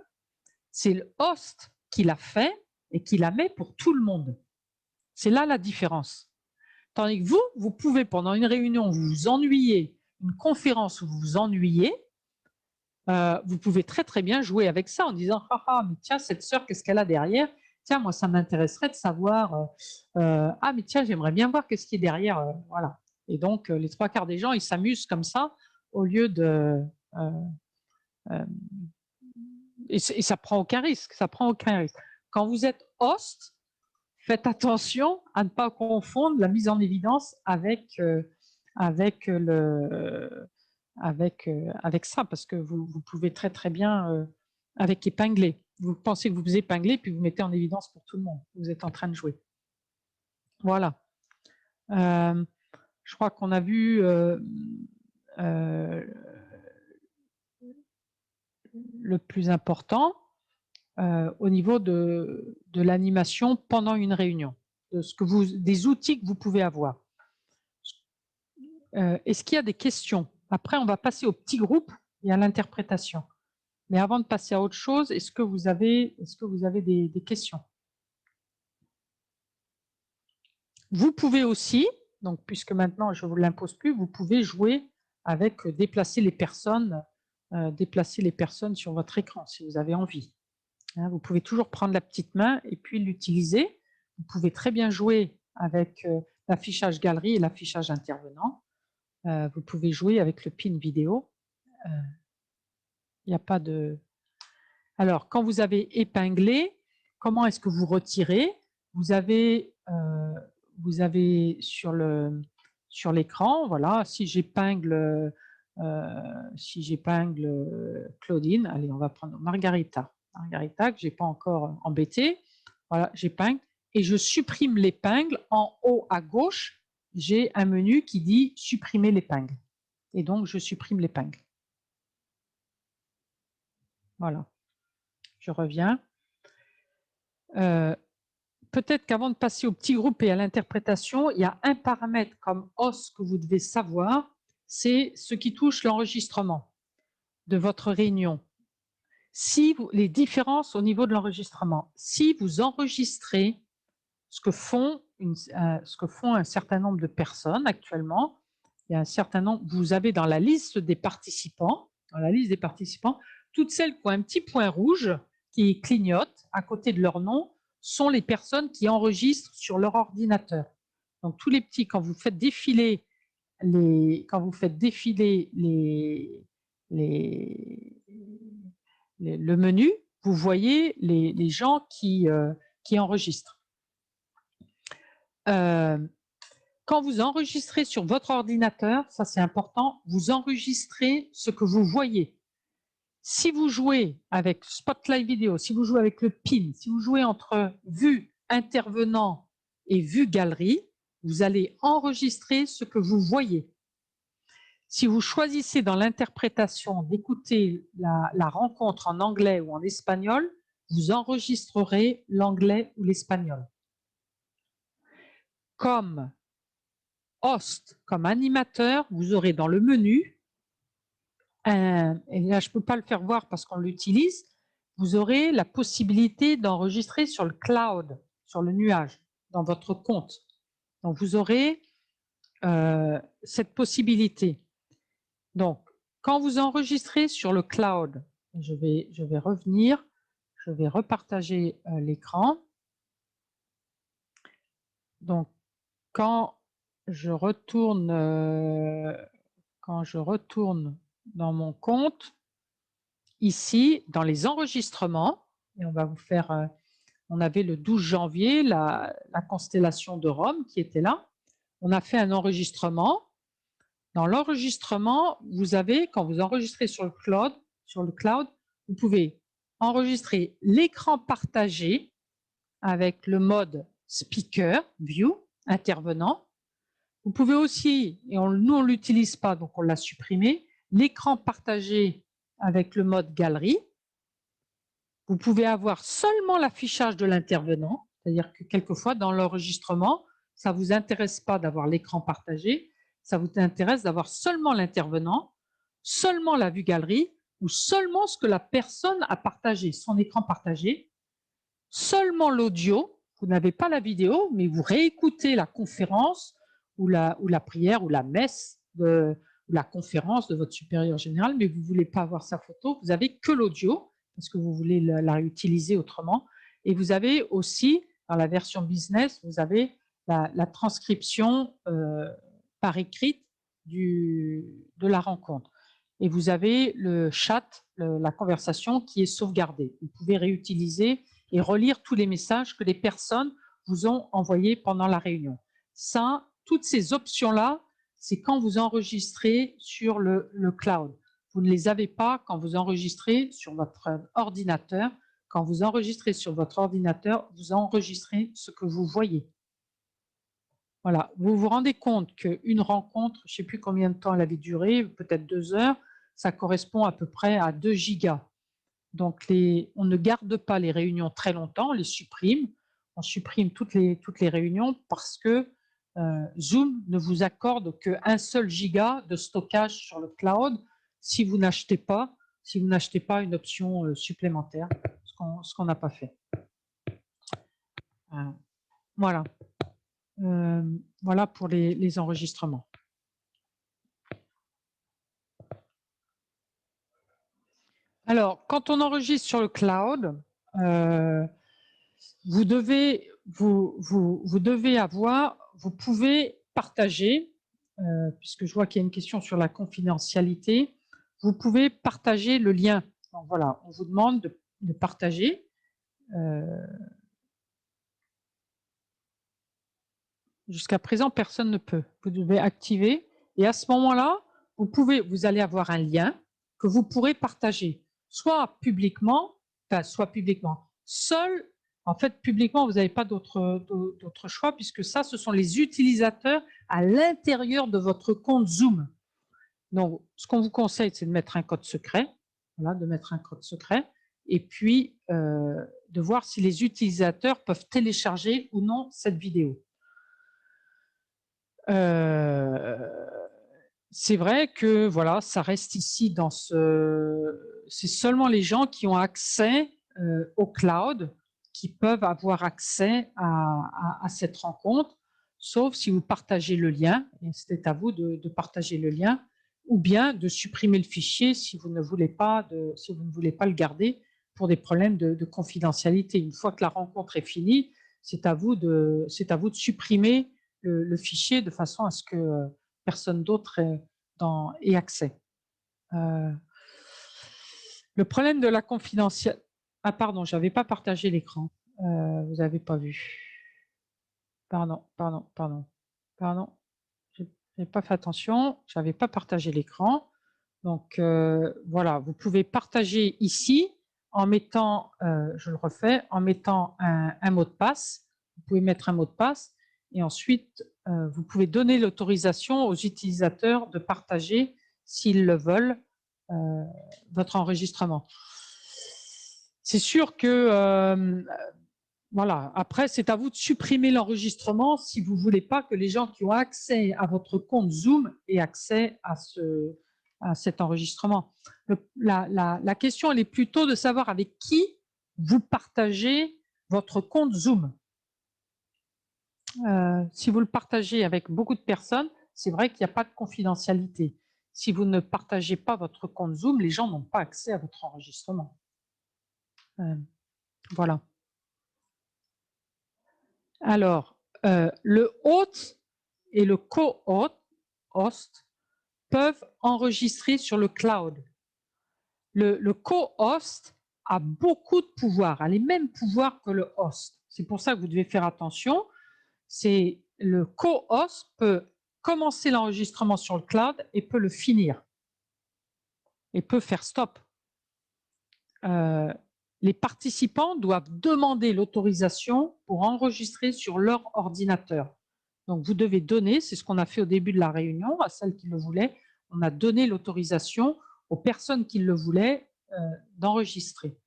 c'est le host qui l'a fait et qui la met pour tout le monde. C'est là la différence. Tandis que vous pouvez, pendant une réunion, vous vous ennuyez, une conférence où vous vous ennuyez, vous pouvez très très bien jouer avec ça en disant « Ah, mais tiens, cette sœur, qu'est-ce qu'elle a derrière ? Tiens, moi, ça m'intéresserait de savoir. Ah, mais tiens, j'aimerais bien voir qu'est-ce qui est derrière. » Voilà. Et donc, les 3/4 des gens, ils s'amusent comme ça au lieu de… et ça prend aucun risque. Ça prend aucun risque. Quand vous êtes host, faites attention à ne pas confondre la mise en évidence avec ça, parce que vous pouvez très très bien avec épingler. Vous pensez que vous épinglez, puis vous mettez en évidence pour tout le monde. Vous êtes en train de jouer. Voilà. Je crois qu'on a vu le plus important au niveau de l'animation pendant une réunion, des outils que vous pouvez avoir. Est-ce qu'il y a des questions? Après, on va passer au petit groupe et à l'interprétation. Mais avant de passer à autre chose, est-ce que vous avez des questions? Vous pouvez aussi, donc puisque maintenant je ne vous l'impose plus, vous pouvez jouer avec déplacer les personnes sur votre écran si vous avez envie. Hein, vous pouvez toujours prendre la petite main et puis l'utiliser. Vous pouvez très bien jouer avec l'affichage galerie et l'affichage intervenant. Vous pouvez jouer avec le pin vidéo. Il n'y a pas de… Alors, quand vous avez épinglé, comment est-ce que vous retirez? Vous avez sur l'écran, voilà, si j'épingle Claudine, allez, on va prendre Margarita, que je n'ai pas encore embêtée. Voilà, j'épingle et je supprime l'épingle. En haut à gauche, j'ai un menu qui dit supprimer l'épingle. Et donc, je supprime l'épingle. Voilà. Je reviens. Peut-être qu'avant de passer au petit groupe et à l'interprétation, il y a un paramètre comme host que vous devez savoir, c'est ce qui touche l'enregistrement de votre réunion. Les différences au niveau de l'enregistrement. Si vous enregistrez ce que font un certain nombre de personnes actuellement, il y a un certain nombre, vous avez dans la liste des participants, toutes celles qui ont un petit point rouge qui clignote à côté de leur nom sont les personnes qui enregistrent sur leur ordinateur. Donc tous les petits, quand vous faites défiler le menu, vous voyez les gens qui enregistrent. Quand vous enregistrez sur votre ordinateur, ça c'est important, vous enregistrez ce que vous voyez. Si vous jouez avec Spotlight Vidéo, si vous jouez avec le PIN, si vous jouez entre vue intervenant et vue galerie, vous allez enregistrer ce que vous voyez. Si vous choisissez dans l'interprétation d'écouter la rencontre en anglais ou en espagnol, vous enregistrerez l'anglais ou l'espagnol. Comme host, comme animateur, vous aurez dans le menu, et là je ne peux pas le faire voir parce qu'on l'utilise, vous aurez la possibilité d'enregistrer sur le cloud, sur le nuage, dans votre compte. Donc vous aurez cette possibilité. Donc, quand vous enregistrez sur le cloud, je vais revenir, je vais repartager l'écran. Donc, quand je retourne dans mon compte, ici, dans les enregistrements, et on va vous faire, on avait le 12 janvier la constellation de Rome qui était là. On a fait un enregistrement. Dans l'enregistrement, vous avez, quand vous enregistrez sur le cloud, vous pouvez enregistrer l'écran partagé avec le mode speaker, view, intervenant. Vous pouvez aussi, et nous on ne l'utilise pas, donc on l'a supprimé, l'écran partagé avec le mode galerie. Vous pouvez avoir seulement l'affichage de l'intervenant, c'est-à-dire que quelquefois dans l'enregistrement, ça ne vous intéresse pas d'avoir l'écran partagé, ça vous intéresse d'avoir seulement l'intervenant, seulement la vue galerie ou seulement ce que la personne a partagé, son écran partagé, seulement l'audio, vous n'avez pas la vidéo, mais vous réécoutez la conférence ou la prière ou la messe ou la conférence de votre supérieur général, mais vous ne voulez pas avoir sa photo, vous n'avez que l'audio parce que vous voulez la réutiliser autrement. Et vous avez aussi, dans la version business, vous avez la transcription par écrite de la rencontre. Et vous avez le chat, la conversation qui est sauvegardée. Vous pouvez réutiliser et relire tous les messages que les personnes vous ont envoyés pendant la réunion. Ça, toutes ces options-là, c'est quand vous enregistrez sur le cloud. Vous ne les avez pas quand vous enregistrez sur votre ordinateur. Quand vous enregistrez sur votre ordinateur, vous enregistrez ce que vous voyez. Voilà, vous vous rendez compte qu'une rencontre, je ne sais plus combien de temps elle avait duré, peut-être 2 heures, ça correspond à peu près à 2 gigas. Donc, on ne garde pas les réunions très longtemps, on les supprime. On supprime toutes les réunions parce que Zoom ne vous accorde qu'un seul giga de stockage sur le cloud si vous n'achetez pas une option supplémentaire, ce qu'on n'a pas fait. Voilà. Voilà pour les enregistrements. Alors, quand on enregistre sur le cloud, vous pouvez partager, puisque je vois qu'il y a une question sur la confidentialité, vous pouvez partager le lien. Donc voilà, on vous demande de partager. Jusqu'à présent, personne ne peut. Vous devez activer et à ce moment-là, vous allez avoir un lien que vous pourrez partager, soit publiquement, seul. En fait, publiquement, vous n'avez pas d'autre choix puisque ça, ce sont les utilisateurs à l'intérieur de votre compte Zoom. Donc, ce qu'on vous conseille, c'est de mettre un code secret, voilà, et puis de voir si les utilisateurs peuvent télécharger ou non cette vidéo. C'est vrai que voilà, ça reste ici c'est seulement les gens qui ont accès au cloud qui peuvent avoir accès à cette rencontre, sauf si vous partagez le lien, et c'est à vous de partager le lien, ou bien de supprimer le fichier si vous ne voulez pas le garder pour des problèmes de confidentialité. Une fois que la rencontre est finie, c'est à vous de supprimer le fichier de façon à ce que personne d'autre ait accès. Le problème de la confidentialité... Ah pardon, je n'avais pas partagé l'écran. Vous n'avez pas vu. Pardon. Je n'ai pas fait attention. Je n'avais pas partagé l'écran. Donc voilà, vous pouvez partager ici en mettant, je le refais, en mettant un mot de passe. Vous pouvez mettre un mot de passe et ensuite vous pouvez donner l'autorisation aux utilisateurs de partager, s'ils le veulent, votre enregistrement. C'est sûr que voilà, après c'est à vous de supprimer l'enregistrement si vous ne voulez pas que les gens qui ont accès à votre compte Zoom aient accès à cet enregistrement. La question, elle est plutôt de savoir avec qui vous partagez votre compte Zoom. Si vous le partagez avec beaucoup de personnes, c'est vrai qu'il n'y a pas de confidentialité. Si vous ne partagez pas votre compte Zoom, les gens n'ont pas accès à votre enregistrement. Voilà. Alors, le hôte et le co-host peuvent enregistrer sur le cloud. Le co-host a beaucoup de pouvoir, a les mêmes pouvoirs que le host. C'est pour ça que vous devez faire attention. C'est le co-host peut commencer l'enregistrement sur le cloud et peut le finir et peut faire stop. Les participants doivent demander l'autorisation pour enregistrer sur leur ordinateur. Donc, vous devez donner, c'est ce qu'on a fait au début de la réunion, à celles qui le voulaient, on a donné l'autorisation aux personnes qui le voulaient d'enregistrer.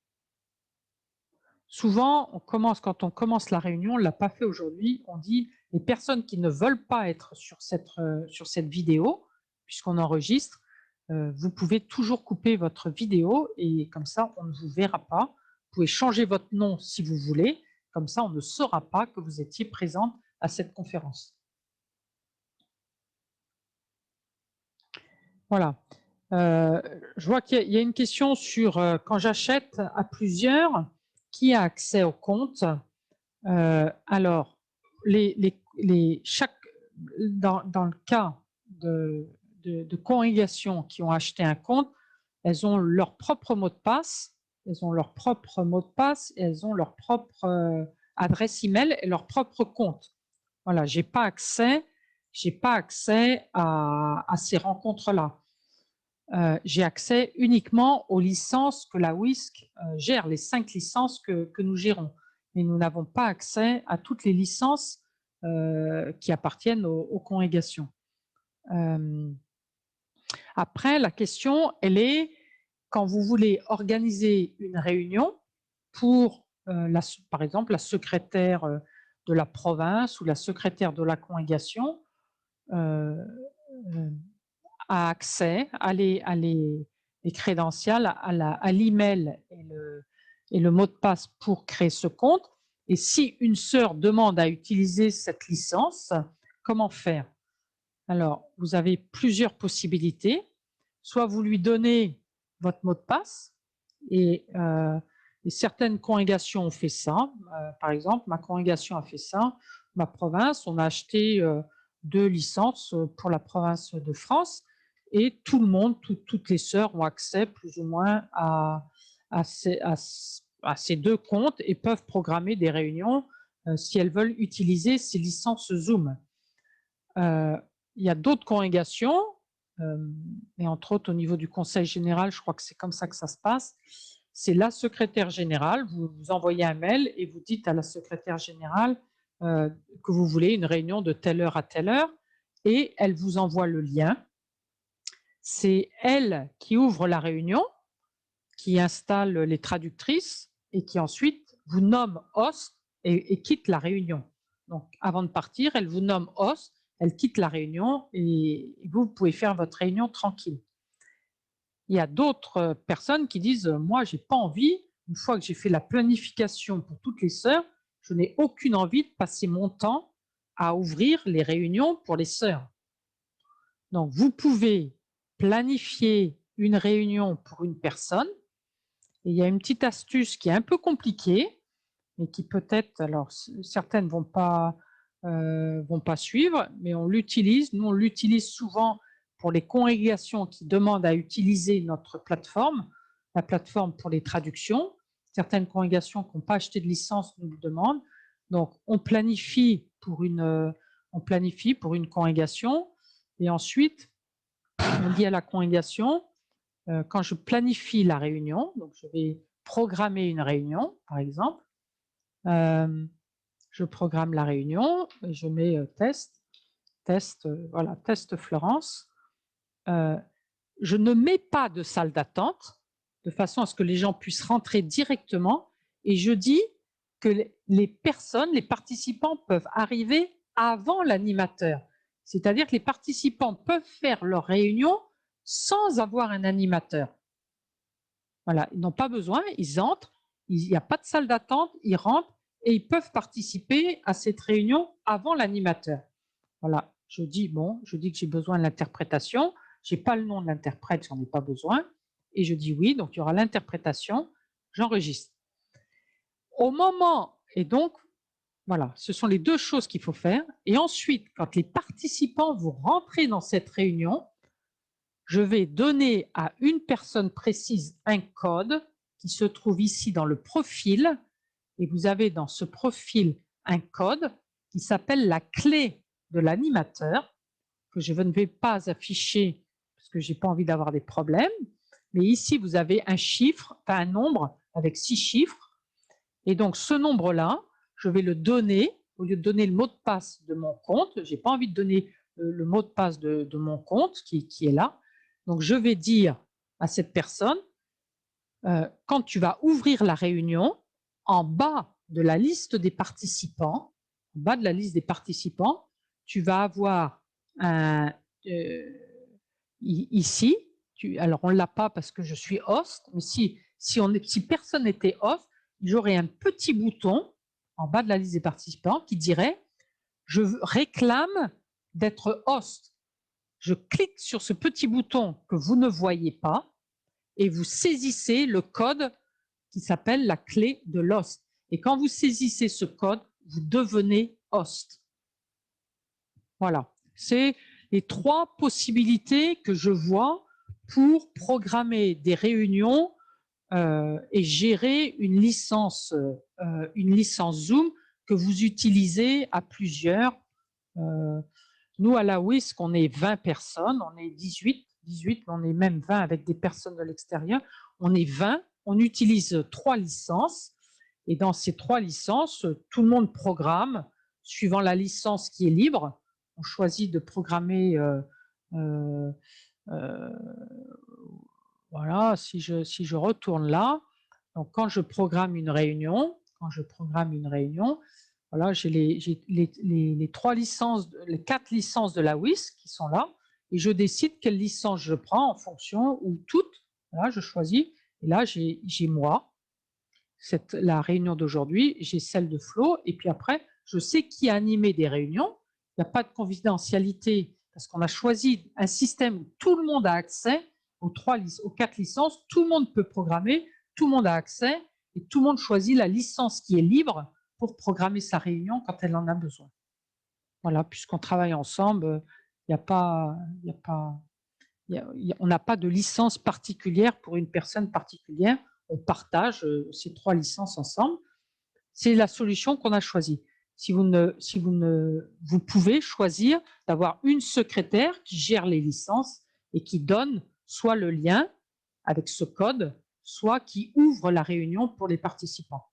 Souvent, quand on commence la réunion, on ne l'a pas fait aujourd'hui, on dit les personnes qui ne veulent pas être sur cette vidéo, puisqu'on enregistre, vous pouvez toujours couper votre vidéo et comme ça, on ne vous verra pas. Vous pouvez changer votre nom si vous voulez, comme ça, on ne saura pas que vous étiez présente à cette conférence. Voilà. Je vois qu'il y a une question sur quand j'achète à plusieurs, qui a accès au compte? Alors, dans le cas de congrégations qui ont acheté un compte, elles ont leur propre mot de passe, elles ont leur propre mot de passe et elles ont leur propre adresse email et leur propre compte. Voilà, j'ai pas accès à ces rencontres-là. J'ai accès uniquement aux licences que la WISC gère, les 5 licences que nous gérons. Mais nous n'avons pas accès à toutes les licences qui appartiennent aux congrégations. Après, la question, elle est, quand vous voulez organiser une réunion pour, par exemple, la secrétaire de la province ou la secrétaire de la congrégation, a accès à les crédentials, à l'email et le mot de passe pour créer ce compte. Et si une sœur demande à utiliser cette licence, comment faire? Alors, vous avez plusieurs possibilités. Soit vous lui donnez votre mot de passe et certaines congrégations ont fait ça. Par exemple, ma congrégation a fait ça. Ma province, on a acheté 2 licences pour la province de France et tout le monde, toutes les sœurs ont accès plus ou moins à ces 2 comptes et peuvent programmer des réunions si elles veulent utiliser ces licences Zoom. Il y a d'autres congrégations, et entre autres au niveau du conseil général, je crois que c'est comme ça que ça se passe. C'est la secrétaire générale, vous envoyez un mail et vous dites à la secrétaire générale que vous voulez une réunion de telle heure à telle heure et elle vous envoie le lien. C'est elle qui ouvre la réunion, qui installe les traductrices et qui ensuite vous nomme host et quitte la réunion. Donc, avant de partir, elle vous nomme host, elle quitte la réunion et vous pouvez faire votre réunion tranquille. Il y a d'autres personnes qui disent « Moi, je n'ai pas envie, une fois que j'ai fait la planification pour toutes les sœurs, je n'ai aucune envie de passer mon temps à ouvrir les réunions pour les sœurs. » Donc, vous pouvez planifier une réunion pour une personne. Et il y a une petite astuce qui est un peu compliquée, mais qui peut-être, alors certaines vont pas suivre, mais on l'utilise. Nous, on l'utilise souvent pour les congrégations qui demandent à utiliser notre plateforme, la plateforme pour les traductions. Certaines congrégations qui n'ont pas acheté de licence nous le demandent. Donc, on planifie pour une congrégation et ensuite, on dit à la congrégation, quand je planifie la réunion, donc je vais programmer une réunion, par exemple, je programme la réunion, et je mets voilà, test Florence. Je ne mets pas de salle d'attente, de façon à ce que les gens puissent rentrer directement, et je dis que les participants peuvent arriver avant l'animateur. C'est-à-dire que les participants peuvent faire leur réunion sans avoir un animateur. Voilà, ils n'ont pas besoin, ils entrent, il n'y a pas de salle d'attente, ils rentrent et ils peuvent participer à cette réunion avant l'animateur. Voilà, je dis que j'ai besoin de l'interprétation, je n'ai pas le nom de l'interprète, j'en ai pas besoin, et je dis oui, donc il y aura l'interprétation, j'enregistre. au moment, et donc, voilà, ce sont les 2 choses qu'il faut faire. Et ensuite, quand les participants vont rentrer dans cette réunion, je vais donner à une personne précise un code qui se trouve ici dans le profil. Et vous avez dans ce profil un code qui s'appelle la clé de l'animateur, que je ne vais pas afficher parce que je n'ai pas envie d'avoir des problèmes. Mais ici, vous avez un chiffre, enfin un nombre avec 6 chiffres. Et donc, ce nombre-là, je vais le donner, au lieu de donner le mot de passe de mon compte, je n'ai pas envie de donner le mot de passe de mon compte qui est là. Donc, je vais dire à cette personne, quand tu vas ouvrir la réunion, en bas de la liste des participants, en bas de la liste des participants, tu vas avoir un, ici, alors on ne l'a pas parce que je suis host, mais si personne n'était host, j'aurais un petit bouton en bas de la liste des participants qui dirait « Je réclame d'être host ». Je clique sur ce petit bouton que vous ne voyez pas et vous saisissez le code qui s'appelle la clé de l'host. Et quand vous saisissez ce code, vous devenez host. Voilà, c'est les 3 possibilités que je vois pour programmer des réunions et gérer une licence Zoom que vous utilisez à plusieurs. Nous, à la WISC, on est 20 personnes, on est 18, mais on est même 20 avec des personnes de l'extérieur. On est 20, on utilise 3 licences. Et dans ces 3 licences, tout le monde programme suivant la licence qui est libre. On choisit de programmer, voilà, si je retourne là, donc quand je programme une réunion, voilà, j'ai les 3 licences, les 4 licences de la WIS qui sont là, et je décide quelle licence je prends en fonction, ou toutes, voilà, je choisis, et là j'ai moi, la réunion d'aujourd'hui, j'ai celle de Flo, et puis après, je sais qui a animé des réunions, il n'y a pas de confidentialité, parce qu'on a choisi un système où tout le monde a accès aux 4 licences, tout le monde peut programmer, tout le monde a accès, et tout le monde choisit la licence qui est libre pour programmer sa réunion quand elle en a besoin. Voilà, puisqu'on travaille ensemble, on n'a pas de licence particulière pour une personne particulière. On partage ces 3 licences ensemble. C'est la solution qu'on a choisie. Vous pouvez choisir d'avoir une secrétaire qui gère les licences et qui donne soit le lien avec ce code, soit qui ouvre la réunion pour les participants.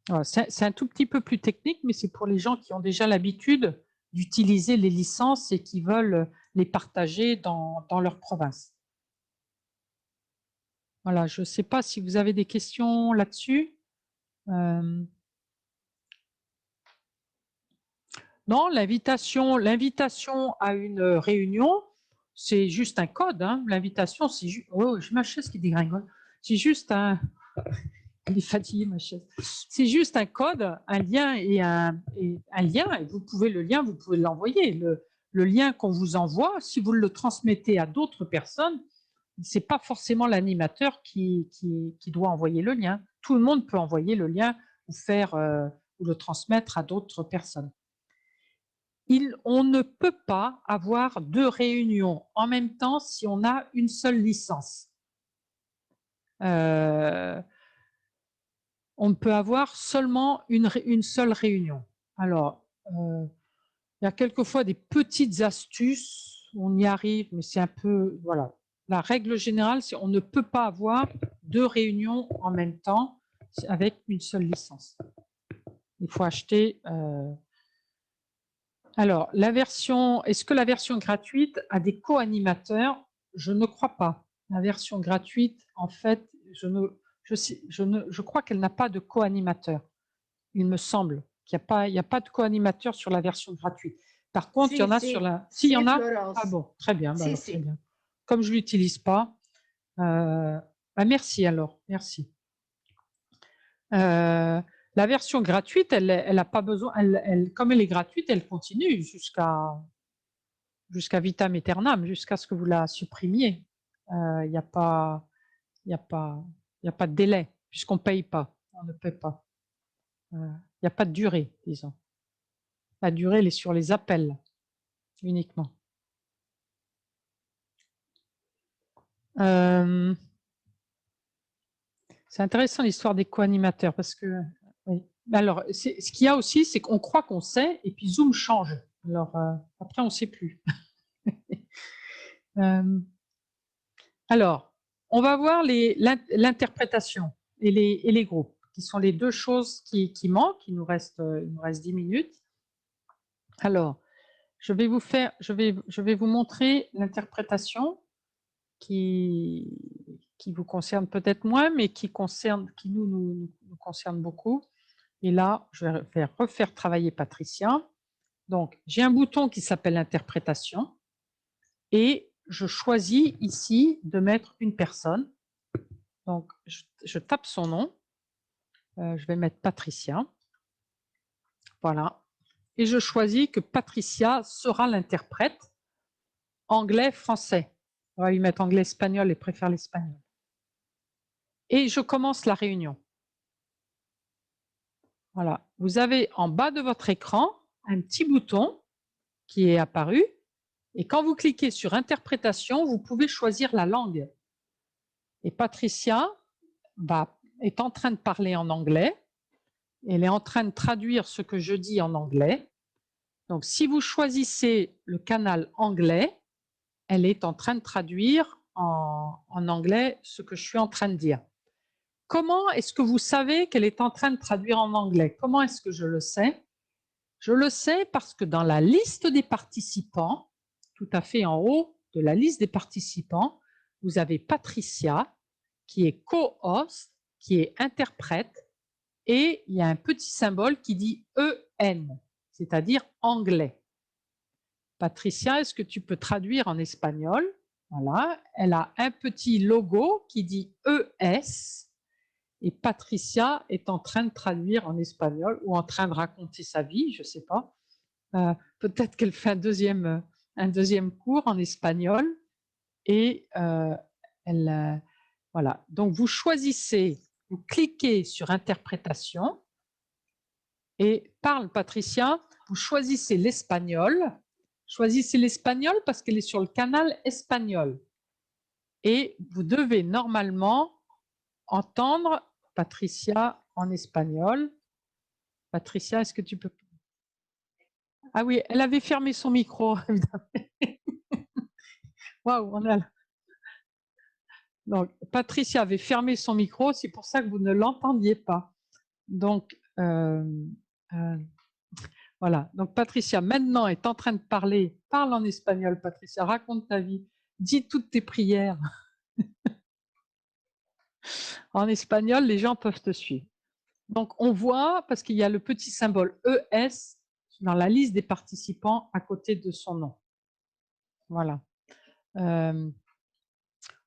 Voilà, c'est un tout petit peu plus technique, mais c'est pour les gens qui ont déjà l'habitude d'utiliser les licences et qui veulent les partager dans leur province. Voilà, je ne sais pas si vous avez des questions là-dessus. Non, l'invitation à une réunion, c'est juste un code. Hein. L'invitation, c'est juste... Oh, j'ai ma chaise qui dégringole. C'est juste un... Elle est fatiguée, ma chaise. C'est juste un code, un lien et un lien. Et vous pouvez l'envoyer. Le lien qu'on vous envoie, si vous le transmettez à d'autres personnes, ce n'est pas forcément l'animateur qui doit envoyer le lien. Tout le monde peut envoyer le lien ou le transmettre à d'autres personnes. On ne peut pas avoir 2 réunions en même temps si on a une seule licence. On ne peut avoir seulement une seule réunion. Alors, il y a quelquefois des petites astuces, on y arrive, mais c'est un peu, voilà. La règle générale, c'est qu'on ne peut pas avoir 2 réunions en même temps avec une seule licence. Il faut acheter... Alors, est-ce que la version gratuite a des co-animateurs? Je ne crois pas. La version gratuite, en fait, je crois qu'elle n'a pas de co-animateur. Il me semble qu'il n'y a pas de co-animateur sur la version gratuite. Par contre, il y en a sur la... Si, il y en a? Ah bon, très bien. Bah alors, très bien. Comme je ne l'utilise pas, merci alors, merci. La version gratuite, elle a pas besoin, comme elle est gratuite, elle continue jusqu'à vitam aeternam, jusqu'à ce que vous la supprimiez. Il n'y a pas de délai. puisqu'on ne paye pas, on ne paie pas. Il n'y a pas de durée, disons. La durée, elle est sur les appels uniquement. C'est intéressant l'histoire des co-animateurs parce que oui. Alors, ce qu'il y a aussi, c'est qu'on croit qu'on sait et puis Zoom change. Alors après, on ne sait plus. Alors, on va voir l'interprétation et les groupes, qui sont les deux choses qui manquent. Il nous reste 10 minutes. Alors, je vais vous montrer l'interprétation qui vous concerne peut-être moins, mais qui nous concerne beaucoup. Et là, je vais refaire travailler Patricia. Donc, j'ai un bouton qui s'appelle interprétation et je choisis ici de mettre une personne. Donc, je tape son nom. Je vais mettre Patricia. Voilà. Et je choisis que Patricia sera l'interprète anglais-français. On va lui mettre anglais-espagnol et préfère l'espagnol. Et je commence la réunion. Voilà. Vous avez en bas de votre écran un petit bouton qui est apparu. Et quand vous cliquez sur interprétation, vous pouvez choisir la langue. Et Patricia est en train de parler en anglais. Elle est en train de traduire ce que je dis en anglais. Donc, si vous choisissez le canal anglais, elle est en train de traduire en anglais ce que je suis en train de dire. Comment est-ce que vous savez qu'elle est en train de traduire en anglais? Comment est-ce que je le sais? Je le sais parce que dans la liste des participants, tout à fait en haut de la liste des participants, vous avez Patricia, qui est co-host, qui est interprète, et il y a un petit symbole qui dit EN, c'est-à-dire anglais. Patricia, est-ce que tu peux traduire en espagnol? Voilà, elle a un petit logo qui dit ES, et Patricia est en train de traduire en espagnol ou en train de raconter sa vie, je ne sais pas. Peut-être qu'elle fait un deuxième cours en espagnol. Et voilà. Donc, vous choisissez, vous cliquez sur interprétation et parle Patricia, vous choisissez l'espagnol. Choisissez l'espagnol parce qu'elle est sur le canal espagnol. Et vous devez normalement entendre Patricia en espagnol. Patricia, est-ce que tu peux... Ah oui, elle avait fermé son micro. Waouh, on a... Donc, Patricia avait fermé son micro, c'est pour ça que vous ne l'entendiez pas. Donc, voilà. Donc, Patricia, maintenant, est en train de parler. Parle en espagnol, Patricia, raconte ta vie. Dis toutes tes prières. En espagnol, les gens peuvent te suivre. Donc, on voit, parce qu'il y a le petit symbole ES dans la liste des participants à côté de son nom. Voilà. On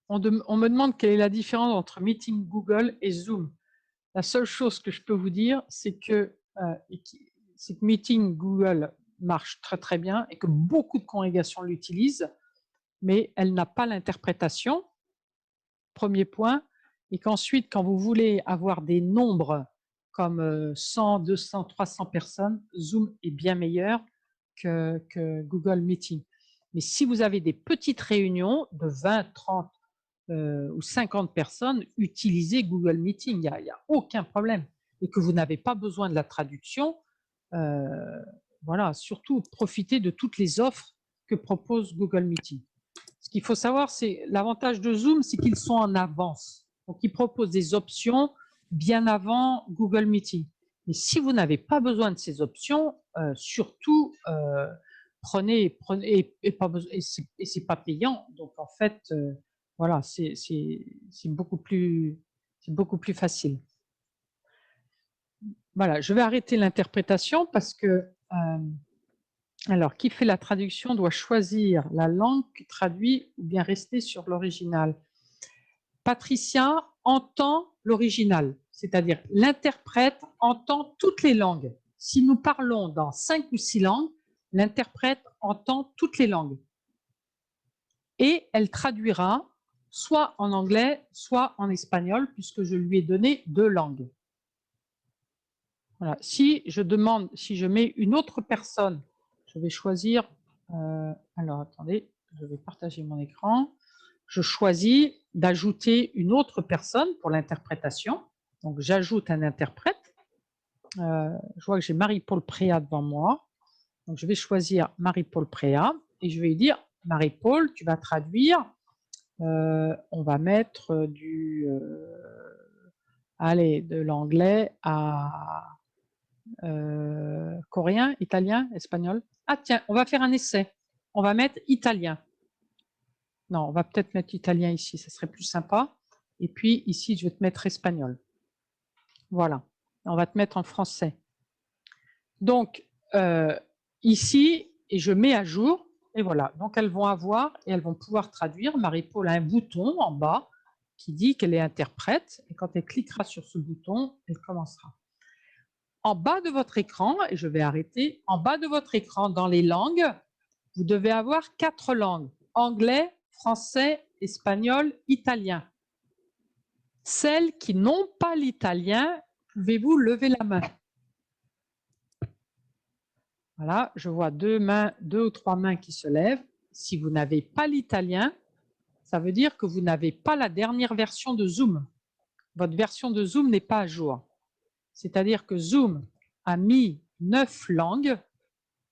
me demande quelle est la différence entre Meeting Google et Zoom. La seule chose que je peux vous dire, c'est que Meeting Google marche très très bien et que beaucoup de congrégations l'utilisent, mais elle n'a pas l'interprétation, premier point, et qu'ensuite, quand vous voulez avoir des nombres comme 100, 200, 300 personnes, Zoom est bien meilleur que Google Meeting. Mais si vous avez des petites réunions de 20, 30 ou 50 personnes, utilisez Google Meeting, il n'y a aucun problème. Et que vous n'avez pas besoin de la traduction, voilà, surtout profitez de toutes les offres que propose Google Meeting. Ce qu'il faut savoir, c'est l'avantage de Zoom, c'est qu'ils sont en avance. Donc, ils proposent des options bien avant Google Meeting. Mais si vous n'avez pas besoin de ces options, surtout prenez et c'est pas payant. Donc en fait, voilà, c'est beaucoup plus facile. Voilà, je vais arrêter l'interprétation parce que alors, qui fait la traduction doit choisir la langue qui traduit ou bien rester sur l'original. Patricia entend l'original, c'est-à-dire l'interprète entend toutes les langues. Si nous parlons dans 5 ou 6 langues, l'interprète entend toutes les langues. Et elle traduira soit en anglais, soit en espagnol, puisque je lui ai donné 2 langues. Voilà. Si je mets une autre personne, je vais choisir, alors attendez, je vais partager mon écran. Je choisis d'ajouter une autre personne pour l'interprétation. Donc j'ajoute un interprète. Je vois que j'ai Marie-Paul Préa devant moi. Donc je vais choisir Marie-Paul Préa et je vais lui dire: «Marie-Paul, tu vas traduire, on va mettre de l'anglais à coréen, italien, espagnol. Ah tiens, on va faire un essai. On va mettre italien. Non, on va peut-être mettre italien ici, ça serait plus sympa. Et puis ici, je vais te mettre espagnol. Voilà, on va te mettre en français. Donc, ici, et je mets à jour, et voilà. Donc, elles vont avoir, et elles vont pouvoir traduire. Marie-Paul a un bouton en bas qui dit qu'elle est interprète, et quand elle cliquera sur ce bouton, elle commencera. En bas de votre écran, et je vais arrêter, en bas de votre écran, dans les langues, vous devez avoir 4 langues: anglais, français, espagnol, italien. Celles qui n'ont pas l'italien, pouvez-vous lever la main? Voilà, je vois 2 ou 3 mains qui se lèvent. Si vous n'avez pas l'italien, ça veut dire que vous n'avez pas la dernière version de Zoom. Votre version de Zoom n'est pas à jour. C'est-à-dire que Zoom a mis 9 langues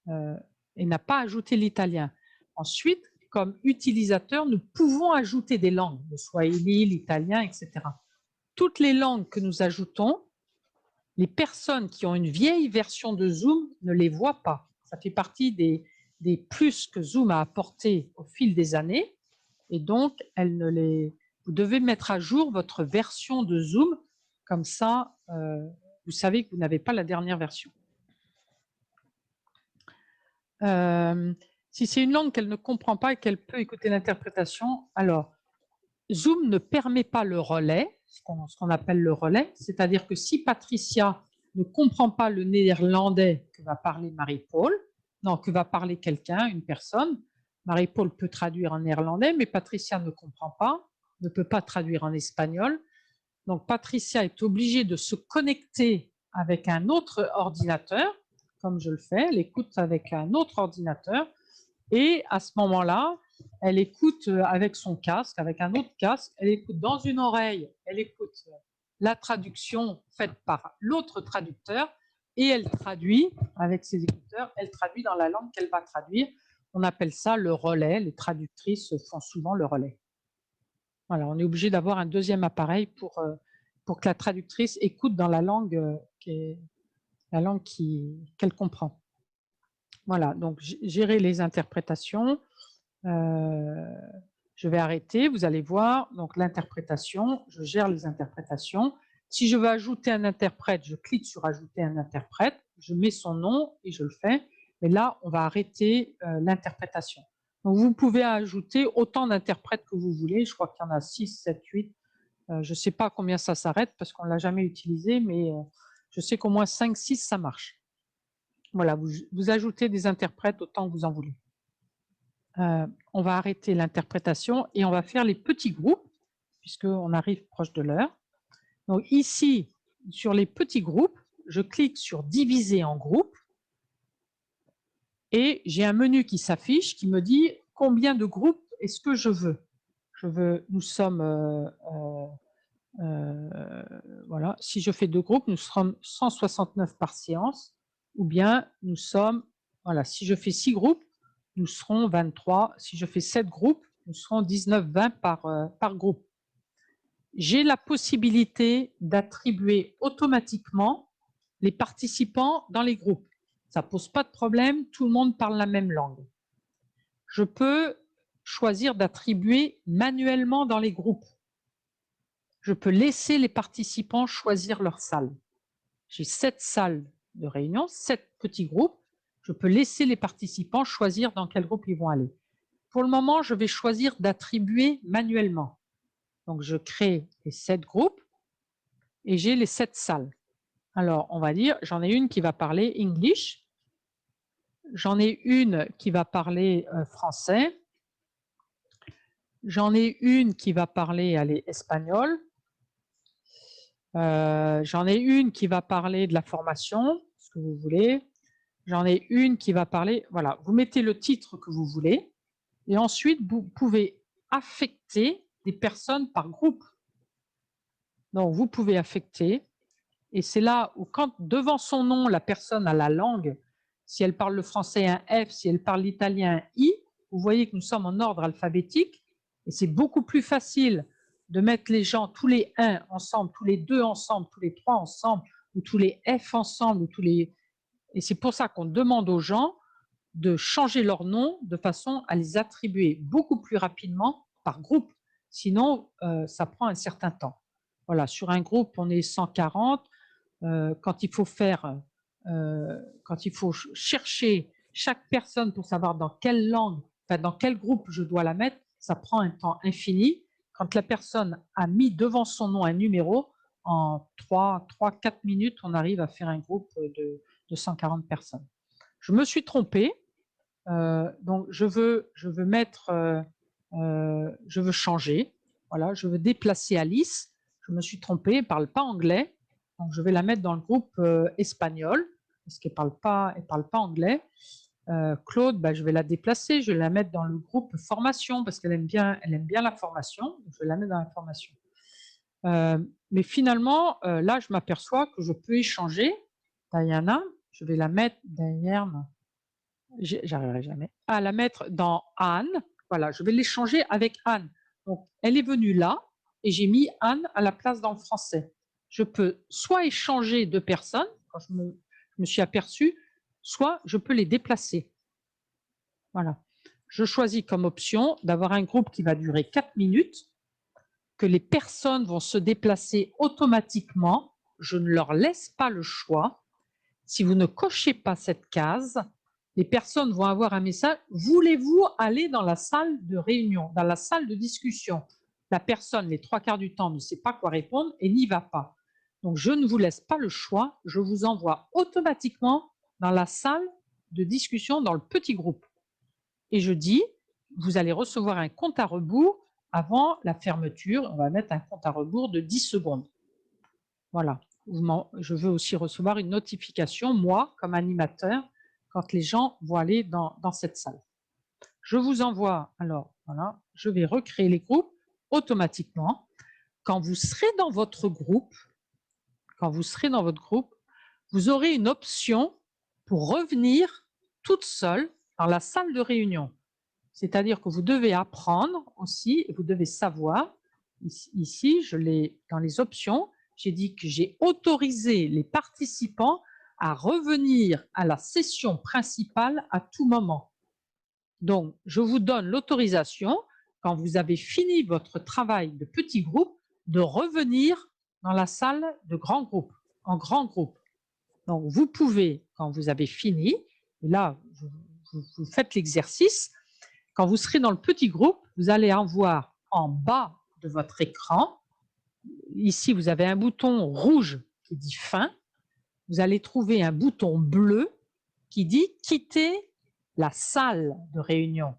et n'a pas ajouté l'italien. Ensuite, comme utilisateur, nous pouvons ajouter des langues, le swahili, l'italien, etc. Toutes les langues que nous ajoutons, les personnes qui ont une vieille version de Zoom ne les voient pas. Ça fait partie des plus que Zoom a apporté au fil des années. Et donc, vous devez mettre à jour votre version de Zoom. Comme ça, vous savez que vous n'avez pas la dernière version. Si c'est une langue qu'elle ne comprend pas et qu'elle peut écouter l'interprétation, alors Zoom ne permet pas le relais, ce qu'on appelle le relais, c'est-à-dire que si Patricia ne comprend pas le néerlandais que va parler Marie-Paul, non, que va parler quelqu'un, une personne, Marie-Paul peut traduire en néerlandais, mais Patricia ne comprend pas, ne peut pas traduire en espagnol. Donc Patricia est obligée de se connecter avec un autre ordinateur, comme je le fais, elle écoute avec un autre ordinateur, et à ce moment-là, elle écoute avec son casque, avec un autre casque, elle écoute dans une oreille, elle écoute la traduction faite par l'autre traducteur, et elle traduit avec ses écouteurs, elle traduit dans la langue qu'elle va traduire. On appelle ça le relais, les traductrices font souvent le relais. Voilà, on est obligé d'avoir un deuxième appareil pour que la traductrice écoute dans la langue qu'elle comprend. Voilà, donc gérer les interprétations. Je vais arrêter, vous allez voir, donc l'interprétation, je gère les interprétations. Si je veux ajouter un interprète, je clique sur ajouter un interprète, je mets son nom et je le fais. Mais là, on va arrêter l'interprétation. Donc vous pouvez ajouter autant d'interprètes que vous voulez, je crois qu'il y en a 6, 7, 8. Je ne sais pas combien ça s'arrête parce qu'on ne l'a jamais utilisé, mais je sais qu'au moins 5, 6, ça marche. Voilà, vous ajoutez des interprètes autant que vous en voulez. On va arrêter l'interprétation et on va faire les petits groupes, puisqu'on arrive proche de l'heure. Donc ici, sur les petits groupes, je clique sur diviser en groupes et j'ai un menu qui s'affiche qui me dit combien de groupes est-ce que je veux. Nous sommes, voilà, si je fais 2 groupes, nous serons 169 par séance, ou bien nous sommes, voilà, si je fais 6 groupes, nous serons 23. Si je fais 7 groupes, nous serons 19, 20 par groupe. J'ai la possibilité d'attribuer automatiquement les participants dans les groupes. Ça ne pose pas de problème, tout le monde parle la même langue. Je peux choisir d'attribuer manuellement dans les groupes. Je peux laisser les participants choisir leur salle. J'ai 7 salles de réunion, 7 petits groupes. Je peux laisser les participants choisir dans quel groupe ils vont aller. Pour le moment, je vais choisir d'attribuer manuellement. Donc, je crée les 7 groupes et j'ai les 7 salles. Alors, on va dire, j'en ai une qui va parler English, j'en ai une qui va parler français, J'en ai une qui va parler, allez, espagnol. J'en ai une qui va parler de la formation, ce que vous voulez. J'en ai une qui va parler, voilà, vous mettez le titre que vous voulez et ensuite vous pouvez affecter des personnes par groupe. Donc vous pouvez affecter et c'est là où quand devant son nom la personne a la langue, si elle parle le français un F, si elle parle l'italien un I, vous voyez que nous sommes en ordre alphabétique et c'est beaucoup plus facile de mettre les gens tous les 1 ensemble, tous les 2 ensemble, tous les 3 ensemble ou tous les F ensemble ou tous les... Et c'est pour ça qu'on demande aux gens de changer leur nom de façon à les attribuer beaucoup plus rapidement par groupe. Sinon, ça prend un certain temps. Voilà, sur un groupe, on est 140. Quand il faut faire, quand il faut chercher chaque personne pour savoir dans quelle langue, enfin, dans quel groupe je dois la mettre, ça prend un temps infini. Quand la personne a mis devant son nom un numéro, en 3-4 minutes, on arrive à faire un groupe de 140 personnes. Je me suis trompée, donc je veux mettre, je veux changer, voilà, je veux déplacer Alice. Je me suis trompée, elle ne parle pas anglais, donc je vais la mettre dans le groupe espagnol, parce qu'elle ne parle pas anglais. Claude, bah, je vais la déplacer, je vais la mettre dans le groupe formation, parce qu'elle aime bien la formation, donc je vais la mettre dans la formation. Mais finalement, là, je m'aperçois que je peux échanger. Diana, je vais la mettre derrière, j'arriverai jamais, à la mettre dans Anne. Voilà, je vais l'échanger avec Anne. Donc, elle est venue là et j'ai mis Anne à la place dans le français. Je peux soit échanger deux personnes, quand je me suis aperçue, soit je peux les déplacer. Voilà. Je choisis comme option d'avoir un groupe qui va durer 4 minutes, que les personnes vont se déplacer automatiquement. Je ne leur laisse pas le choix. Si vous ne cochez pas cette case, les personnes vont avoir un message « Voulez-vous aller dans la salle de réunion, dans la salle de discussion ?» La personne, les 3/4 du temps, ne sait pas quoi répondre et n'y va pas. Donc, je ne vous laisse pas le choix, je vous envoie automatiquement dans la salle de discussion, dans le petit groupe. Et je dis, vous allez recevoir un compte à rebours avant la fermeture. On va mettre un compte à rebours de 10 secondes. Voilà. Je veux aussi recevoir une notification, moi, comme animateur, quand les gens vont aller dans cette salle. Je vous envoie, alors, voilà, je vais recréer les groupes automatiquement. Quand vous serez dans votre groupe, vous aurez une option pour revenir toute seule dans la salle de réunion. C'est-à-dire que vous devez apprendre aussi, et vous devez savoir, ici, dans les options, j'ai dit que j'ai autorisé les participants à revenir à la session principale à tout moment. Donc, je vous donne l'autorisation, quand vous avez fini votre travail de petit groupe, de revenir dans la salle de grand groupe, en grand groupe. Donc, vous pouvez, quand vous avez fini, et là, vous faites l'exercice, quand vous serez dans le petit groupe, vous allez en voir en bas de votre écran. Ici, vous avez un bouton rouge qui dit « Fin ». Vous allez trouver un bouton bleu qui dit « Quitter la salle de réunion ».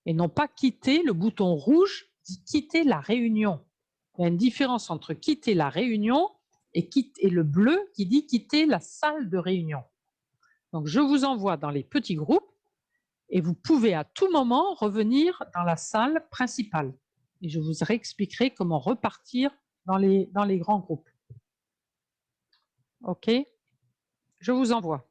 Et non pas « Quitter », le bouton rouge dit « Quitter la réunion ». Il y a une différence entre « Quitter la réunion » et le bleu qui dit « Quitter la salle de réunion ». Donc, je vous envoie dans les petits groupes. Et vous pouvez à tout moment revenir dans la salle principale. Et je vous réexpliquerai comment repartir dans les grands groupes. OK? Je vous envoie.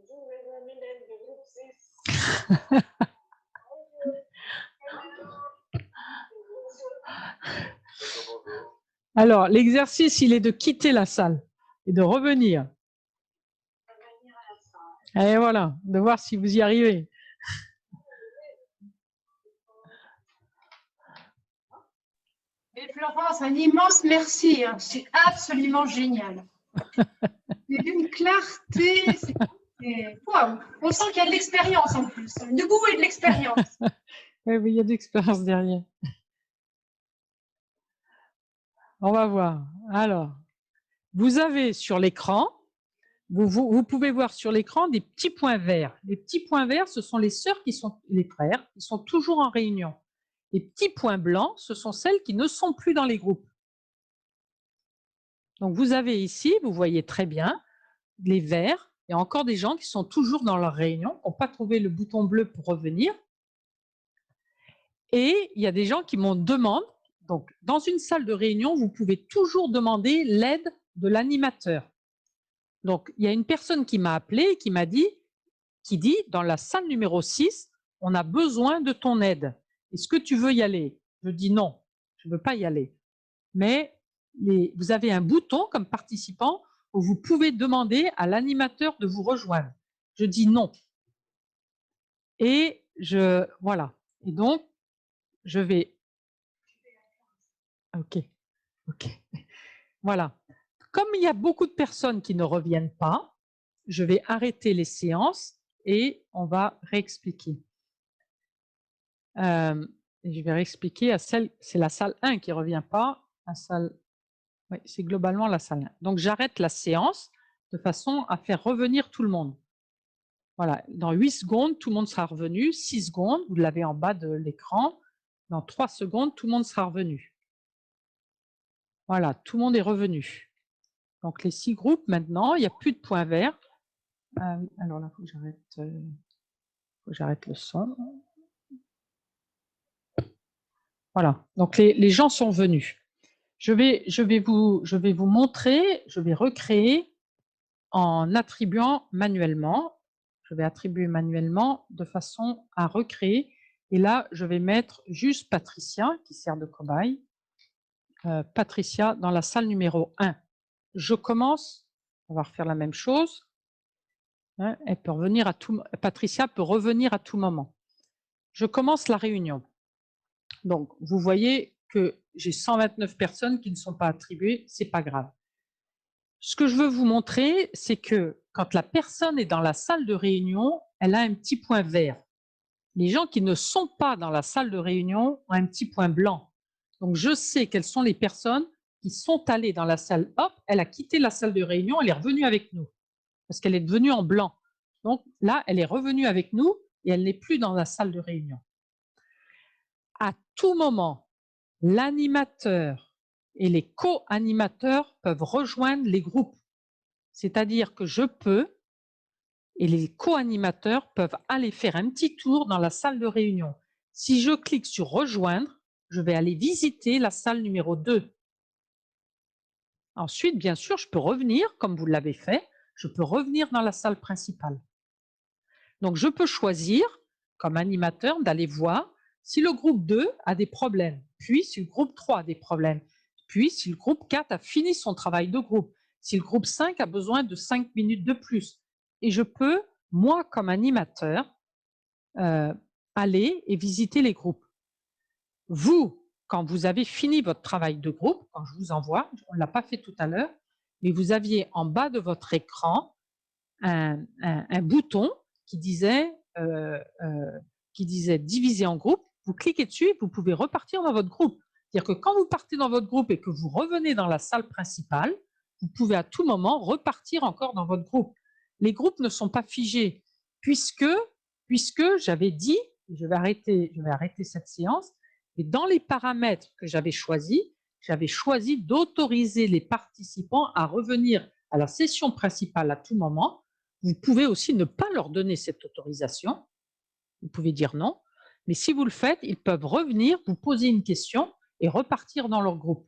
Bonjour les amis du groupe 6. Alors, l'exercice, il est de quitter la salle et de revenir. Et voilà, de voir si vous y arrivez. Et Florence, un immense merci. C'est absolument génial. Mais d'une clarté, waouh, on sent qu'il y a de l'expérience en plus, du goût et de l'expérience. Oui, il y a de l'expérience derrière. On va voir. Alors, vous avez sur l'écran, vous pouvez voir sur l'écran des petits points verts. Les petits points verts, ce sont les sœurs les frères, qui sont toujours en réunion. Les petits points blancs, ce sont celles qui ne sont plus dans les groupes. Donc, vous avez ici, vous voyez très bien, les verts. Il y a encore des gens qui sont toujours dans leur réunion, qui n'ont pas trouvé le bouton bleu pour revenir. Et il y a des gens qui m'ont demandé, donc dans une salle de réunion, vous pouvez toujours demander l'aide de l'animateur. Donc, il y a une personne qui m'a appelé et qui dit, dans la salle numéro 6, on a besoin de ton aide. Est-ce que tu veux y aller? Je dis non, je ne veux pas y aller. Mais vous avez un bouton comme participant où vous pouvez demander à l'animateur de vous rejoindre. Je dis non. Et voilà. Et donc, je vais... OK. Voilà. Comme il y a beaucoup de personnes qui ne reviennent pas, je vais arrêter les séances et on va réexpliquer. Je vais réexpliquer à c'est la salle 1 qui ne revient pas, oui, c'est globalement la salle 1. Donc j'arrête la séance de façon à faire revenir tout le monde. Voilà, dans 8 secondes, tout le monde sera revenu. 6 secondes, vous l'avez en bas de l'écran. Dans 3 secondes, tout le monde sera revenu. Voilà, tout le monde est revenu. Donc les 6 groupes maintenant, il n'y a plus de points verts. Alors là, il faut que j'arrête le son. Voilà, donc les gens sont venus. Je vais vous montrer, je vais recréer en attribuant manuellement. Je vais attribuer manuellement de façon à recréer. Et là, je vais mettre juste Patricia, qui sert de cobaye. Patricia dans la salle numéro 1. Je commence, on va refaire la même chose. Hein, elle peut revenir Patricia peut revenir à tout moment. Je commence la réunion. Donc, vous voyez que j'ai 129 personnes qui ne sont pas attribuées, c'est pas grave. Ce que je veux vous montrer, c'est que quand la personne est dans la salle de réunion, elle a un petit point vert. Les gens qui ne sont pas dans la salle de réunion ont un petit point blanc. Donc, je sais quelles sont les personnes qui sont allées dans la salle. Hop, elle a quitté la salle de réunion, elle est revenue avec nous parce qu'elle est devenue en blanc. Donc là, elle est revenue avec nous et elle n'est plus dans la salle de réunion. À tout moment, l'animateur et les co-animateurs peuvent rejoindre les groupes. C'est-à-dire que je peux, et les co-animateurs peuvent aller faire un petit tour dans la salle de réunion. Si je clique sur « Rejoindre », je vais aller visiter la salle numéro 2. Ensuite, bien sûr, je peux revenir, comme vous l'avez fait, je peux revenir dans la salle principale. Donc, je peux choisir, comme animateur, d'aller voir si le groupe 2 a des problèmes, puis si le groupe 3 a des problèmes, puis si le groupe 4 a fini son travail de groupe, si le groupe 5 a besoin de 5 minutes de plus. Et je peux, moi, comme animateur, aller et visiter les groupes. Vous, quand vous avez fini votre travail de groupe, quand je vous envoie, on ne l'a pas fait tout à l'heure, mais vous aviez en bas de votre écran un bouton qui disait diviser en groupe. Vous cliquez dessus et vous pouvez repartir dans votre groupe. C'est-à-dire que quand vous partez dans votre groupe et que vous revenez dans la salle principale, vous pouvez à tout moment repartir encore dans votre groupe. Les groupes ne sont pas figés puisque j'avais dit, je vais arrêter cette séance, et dans les paramètres que j'avais choisi d'autoriser les participants à revenir à la session principale à tout moment. Vous pouvez aussi ne pas leur donner cette autorisation. Vous pouvez dire non. Mais si vous le faites, ils peuvent revenir, vous poser une question et repartir dans leur groupe.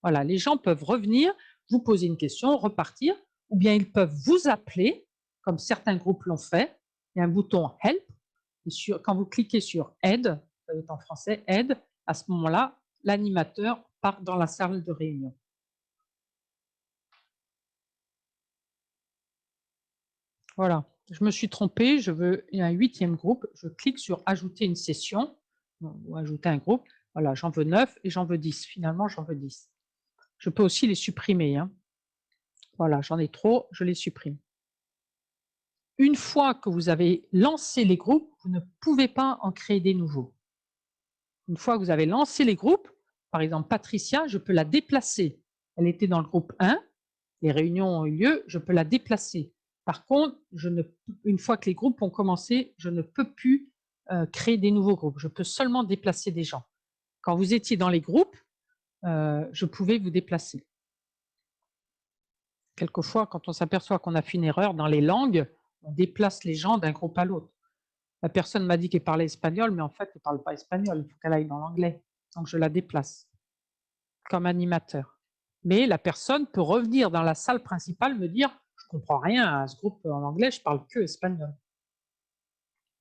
Voilà, les gens peuvent revenir, vous poser une question, repartir, ou bien ils peuvent vous appeler, comme certains groupes l'ont fait. Il y a un bouton « Help ». Quand vous cliquez sur « Aide », ça va être en français « Aide », à ce moment-là, l'animateur part dans la salle de réunion. Voilà, je me suis trompée, il y a un 8e groupe, je clique sur « Ajouter une session » ou « Ajouter un groupe ». Voilà, j'en veux 9 et j'en veux 10. Finalement, j'en veux 10. Je peux aussi les supprimer. Hein. Voilà, j'en ai trop, je les supprime. Une fois que vous avez lancé les groupes, vous ne pouvez pas en créer des nouveaux. Une fois que vous avez lancé les groupes, par exemple Patricia, je peux la déplacer. Elle était dans le groupe 1, les réunions ont eu lieu, je peux la déplacer. Par contre, une fois que les groupes ont commencé, je ne peux plus créer des nouveaux groupes. Je peux seulement déplacer des gens. Quand vous étiez dans les groupes, je pouvais vous déplacer. Quelquefois, quand on s'aperçoit qu'on a fait une erreur dans les langues, on déplace les gens d'un groupe à l'autre. La personne m'a dit qu'elle parlait espagnol, mais en fait, elle ne parle pas espagnol, il faut qu'elle aille dans l'anglais. Donc, je la déplace comme animateur. Mais la personne peut revenir dans la salle principale, me dire « je ne comprends rien à ce groupe en anglais, je parle que espagnol ».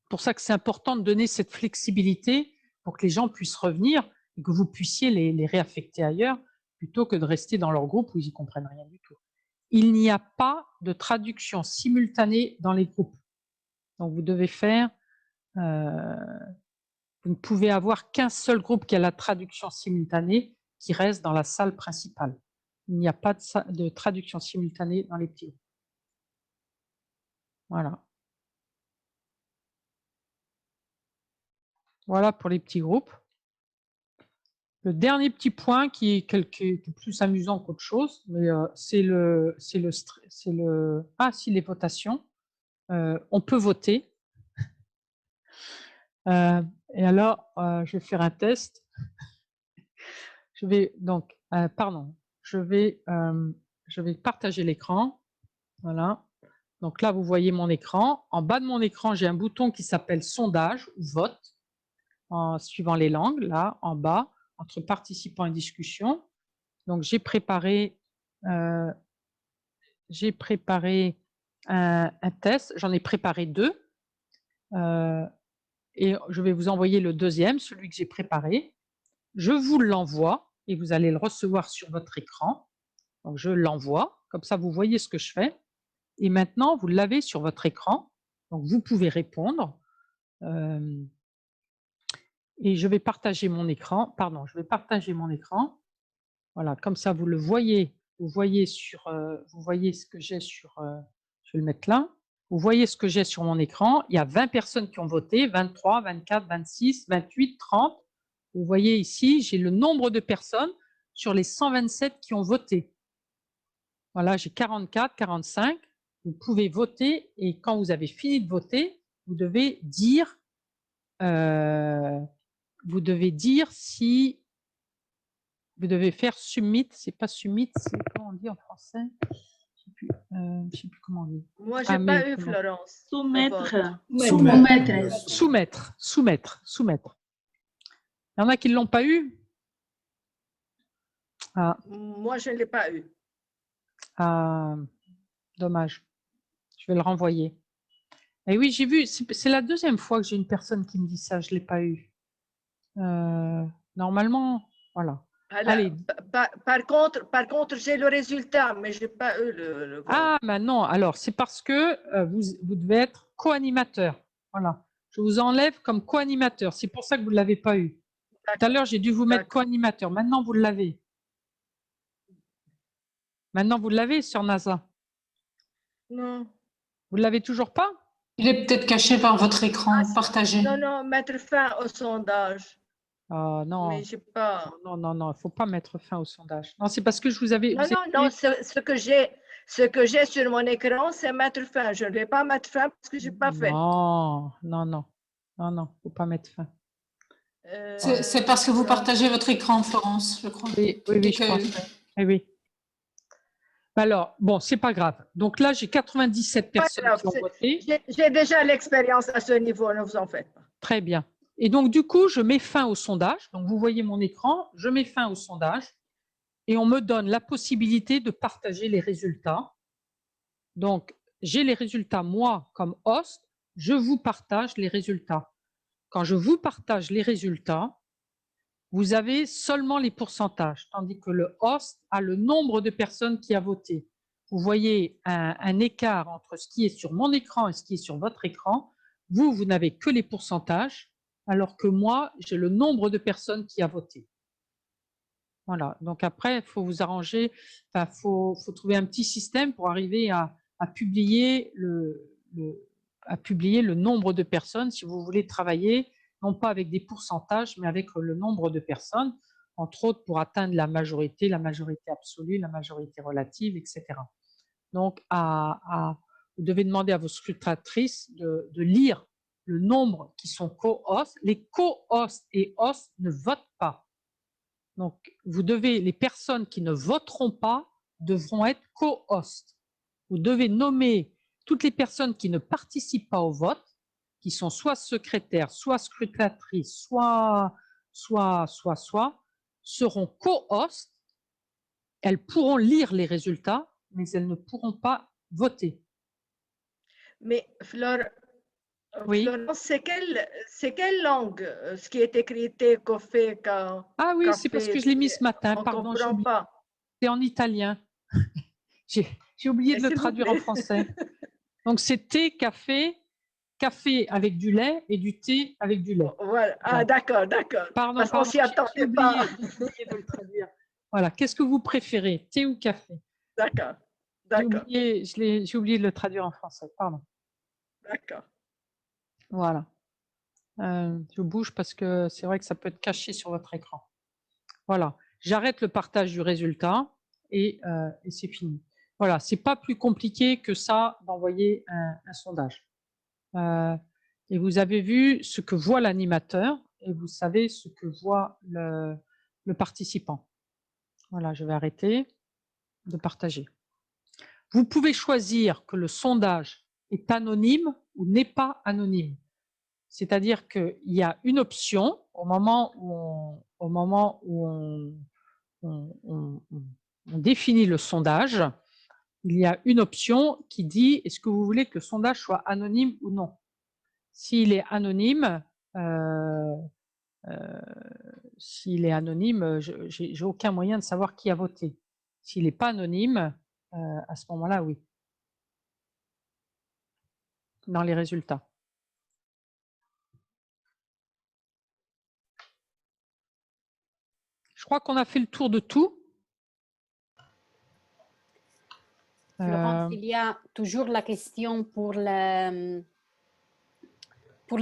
C'est pour ça que c'est important de donner cette flexibilité pour que les gens puissent revenir et que vous puissiez les réaffecter ailleurs, plutôt que de rester dans leur groupe où ils n'y comprennent rien du tout. Il n'y a pas de traduction simultanée dans les groupes. Donc, vous devez faire... vous ne pouvez avoir qu'un seul groupe qui a la traduction simultanée qui reste dans la salle principale. Il n'y a pas de traduction simultanée dans les petits groupes. Voilà. Voilà pour les petits groupes. Le dernier petit point qui est plus amusant qu'autre chose, mais c'est les votations. On peut voter. Et alors, je vais faire un test. Je vais donc, je vais partager l'écran. Voilà. Donc là, vous voyez mon écran. En bas de mon écran, j'ai un bouton qui s'appelle sondage ou vote, en suivant les langues, là, en bas, entre participants et discussion. Donc, j'ai préparé un test. J'en ai préparé 2. Et je vais vous envoyer le deuxième, celui que j'ai préparé. Je vous l'envoie et vous allez le recevoir sur votre écran. Donc, je l'envoie. Comme ça, vous voyez ce que je fais. Et maintenant, vous l'avez sur votre écran. Donc, vous pouvez répondre. Et je vais partager mon écran. Pardon, je vais partager mon écran. Voilà, comme ça, vous le voyez. Vous voyez ce que j'ai sur... je vais le mettre là. Vous voyez ce que j'ai sur mon écran. Il y a 20 personnes qui ont voté, 23, 24, 26, 28, 30. Vous voyez ici, j'ai le nombre de personnes sur les 127 qui ont voté. Voilà, j'ai 44, 45. Vous pouvez voter et quand vous avez fini de voter, vous devez dire si vous devez faire submit. C'est pas submit, c'est comment on dit en français? Je ne sais plus comment on dit. Moi, je n'ai pas eu, Florence. Soumettre. Il y en a qui ne l'ont pas eu? Ah. Moi, je ne l'ai pas eu. Ah, dommage. Je vais le renvoyer. Et oui, j'ai vu, c'est la deuxième fois que j'ai une personne qui me dit ça, je ne l'ai pas eu. Normalement, voilà. Alors, allez. Par contre, j'ai le résultat, mais je n'ai pas eu le... Ah, mais non, alors c'est parce que vous devez être co-animateur. Voilà. Je vous enlève comme co-animateur. C'est pour ça que vous ne l'avez pas eu. Tout à l'heure, j'ai dû vous mettre co-animateur. Maintenant, vous l'avez. Maintenant, vous l'avez sur NASA? Non. Vous ne l'avez toujours pas? Il est peut-être caché par votre écran partagé. Non, mettre fin au sondage. Oh, non. Mais j'ai pas... Non, il ne faut pas mettre fin au sondage. Non, c'est parce que je vous avais... Non, ce que j'ai sur mon écran, c'est mettre fin. Je ne vais pas mettre fin parce que je n'ai pas fait. Non, il ne faut pas mettre fin. C'est parce que vous partagez votre écran, Florence, je crois. Oui, je pense. Oui. Alors, bon, c'est pas grave. Donc là, j'ai 97 personnes qui ont voté. J'ai déjà l'expérience à ce niveau, ne vous en faites pas. Très bien. Et donc, du coup, je mets fin au sondage. Donc, vous voyez mon écran, je mets fin au sondage et on me donne la possibilité de partager les résultats. Donc, j'ai les résultats, moi, comme host, je vous partage les résultats. Quand je vous partage les résultats, vous avez seulement les pourcentages, tandis que le host a le nombre de personnes qui a voté. Vous voyez un écart entre ce qui est sur mon écran et ce qui est sur votre écran. Vous n'avez que les pourcentages, alors que moi, j'ai le nombre de personnes qui a voté. Voilà, donc après, il faut vous arranger, enfin, faut trouver un petit système pour arriver à publier à publier le nombre de personnes, si vous voulez travailler, non pas avec des pourcentages, mais avec le nombre de personnes, entre autres pour atteindre la majorité absolue, la majorité relative, etc. Donc, vous devez demander à vos scrutatrices de lire le nombre qui sont co-hosts. Les co-hosts et hosts ne votent pas. Donc, les personnes qui ne voteront pas devront être co-hosts. Vous devez nommer toutes les personnes qui ne participent pas au vote, qui sont soit secrétaires, soit scrutatrices, soit, seront co-hosts. Elles pourront lire les résultats, mais elles ne pourront pas voter. Mais Oui. Florence, c'est quelle langue ce qui est écrit café quand Ah oui, c'est parce que je l'ai mis ce matin, on pardon. comprend pas. C'est en italien. J'ai oublié de le traduire en français. Donc, c'est thé, café avec du lait et du thé avec du lait. Voilà. Ah, d'accord, d'accord. Pardon, Parce qu'on s'y attendait pas. J'ai oublié de le traduire. Voilà. Qu'est-ce que vous préférez, thé ou café? D'accord, J'ai d'accord, oublié de le traduire en français. Pardon. d'accord. Voilà. Je bouge parce que c'est vrai que ça peut être caché sur votre écran. Voilà. J'arrête le partage du résultat et c'est fini. Voilà. C'est pas plus compliqué que ça d'envoyer un sondage. Et vous avez vu ce que voit l'animateur et vous savez ce que voit le participant. Voilà, je vais arrêter de partager. Vous pouvez choisir que le sondage est anonyme ou n'est pas anonyme. C'est-à-dire qu'il y a une option au moment où on définit le sondage, il y a une option qui dit est-ce que vous voulez que le sondage soit anonyme ou non? S'il est anonyme, j'ai aucun moyen de savoir qui a voté. S'il n'est pas anonyme, à ce moment-là, oui. Dans les résultats. Je crois qu'on a fait le tour de tout. Florence, il y a toujours la question pour le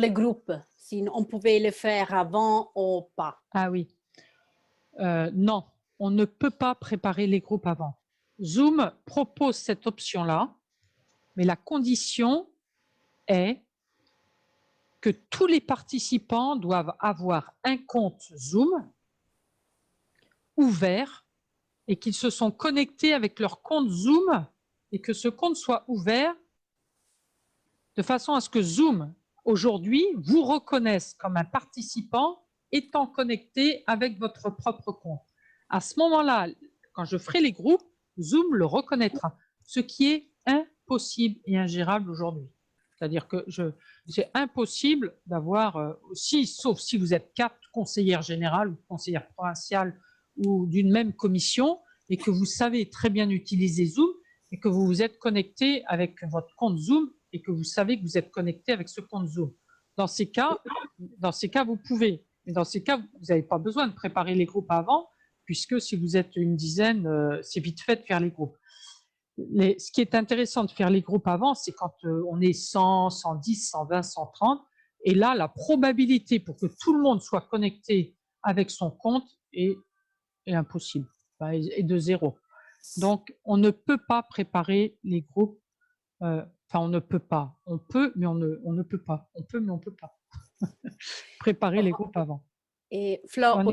groupe, si on pouvait le faire avant ou pas. Ah oui. Non, on ne peut pas préparer les groupes avant. Zoom propose cette option-là, mais la condition est que tous les participants doivent avoir un compte Zoom ouvert et qu'ils se sont connectés avec leur compte Zoom et que ce compte soit ouvert de façon à ce que Zoom, aujourd'hui, vous reconnaisse comme un participant étant connecté avec votre propre compte. À ce moment-là, quand je ferai les groupes, Zoom le reconnaîtra, ce qui est impossible et ingérable aujourd'hui. C'est-à-dire que c'est impossible d'avoir aussi, sauf si vous êtes 4 conseillères générales ou conseillères provinciales ou d'une même commission et que vous savez très bien utiliser Zoom et que vous vous êtes connecté avec votre compte Zoom et que vous savez que vous êtes connecté avec ce compte Zoom. Dans ces cas, vous pouvez. Mais dans ces cas, vous n'avez pas besoin de préparer les groupes avant, puisque si vous êtes une dizaine, c'est vite fait de faire les groupes. Ce qui est intéressant de faire les groupes avant, c'est quand on est 100, 110, 120, 130. Et là, la probabilité pour que tout le monde soit connecté avec son compte est impossible, est de 0. Donc, on ne peut pas préparer les groupes. Enfin, on ne peut pas. On peut, mais on ne peut pas. On peut, mais on ne peut pas. Préparer les groupes avant. Et Flore,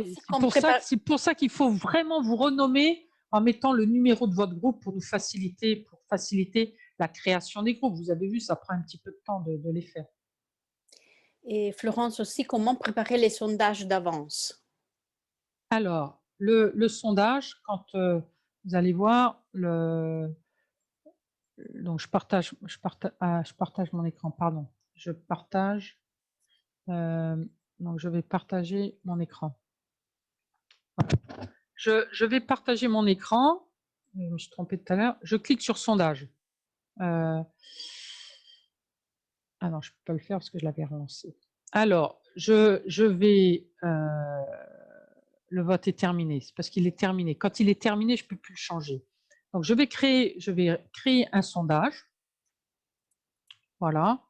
c'est pour ça qu'il faut vraiment vous renommer en mettant le numéro de votre groupe pour faciliter la création des groupes. Vous avez vu, ça prend un petit peu de temps de les faire. Et Florence aussi, comment préparer les sondages d'avance? Alors, le sondage, quand vous allez voir, donc je partage mon écran, pardon. Donc je vais partager mon écran. Je vais partager mon écran. Je me suis trompée tout à l'heure. Je clique sur sondage. Ah non, je ne peux pas le faire parce que je l'avais relancé. Alors, je vais le vote est terminé. C'est parce qu'il est terminé. Quand il est terminé, je ne peux plus le changer. Donc, je vais créer un sondage. Voilà.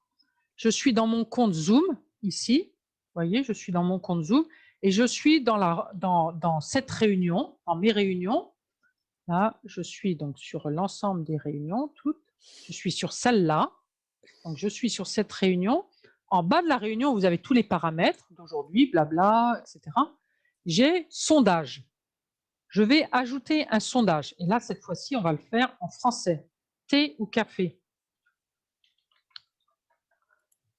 Je suis dans mon compte Zoom, ici. Vous voyez, je suis dans mon compte Zoom et je suis dans cette réunion, dans mes réunions. Là, je suis donc sur l'ensemble des réunions, toutes. Je suis sur celle-là. Donc, je suis sur cette réunion. En bas de la réunion, vous avez tous les paramètres d'aujourd'hui, blabla, etc. J'ai sondage. Je vais ajouter un sondage. Et là, cette fois-ci, on va le faire en français. Thé ou café?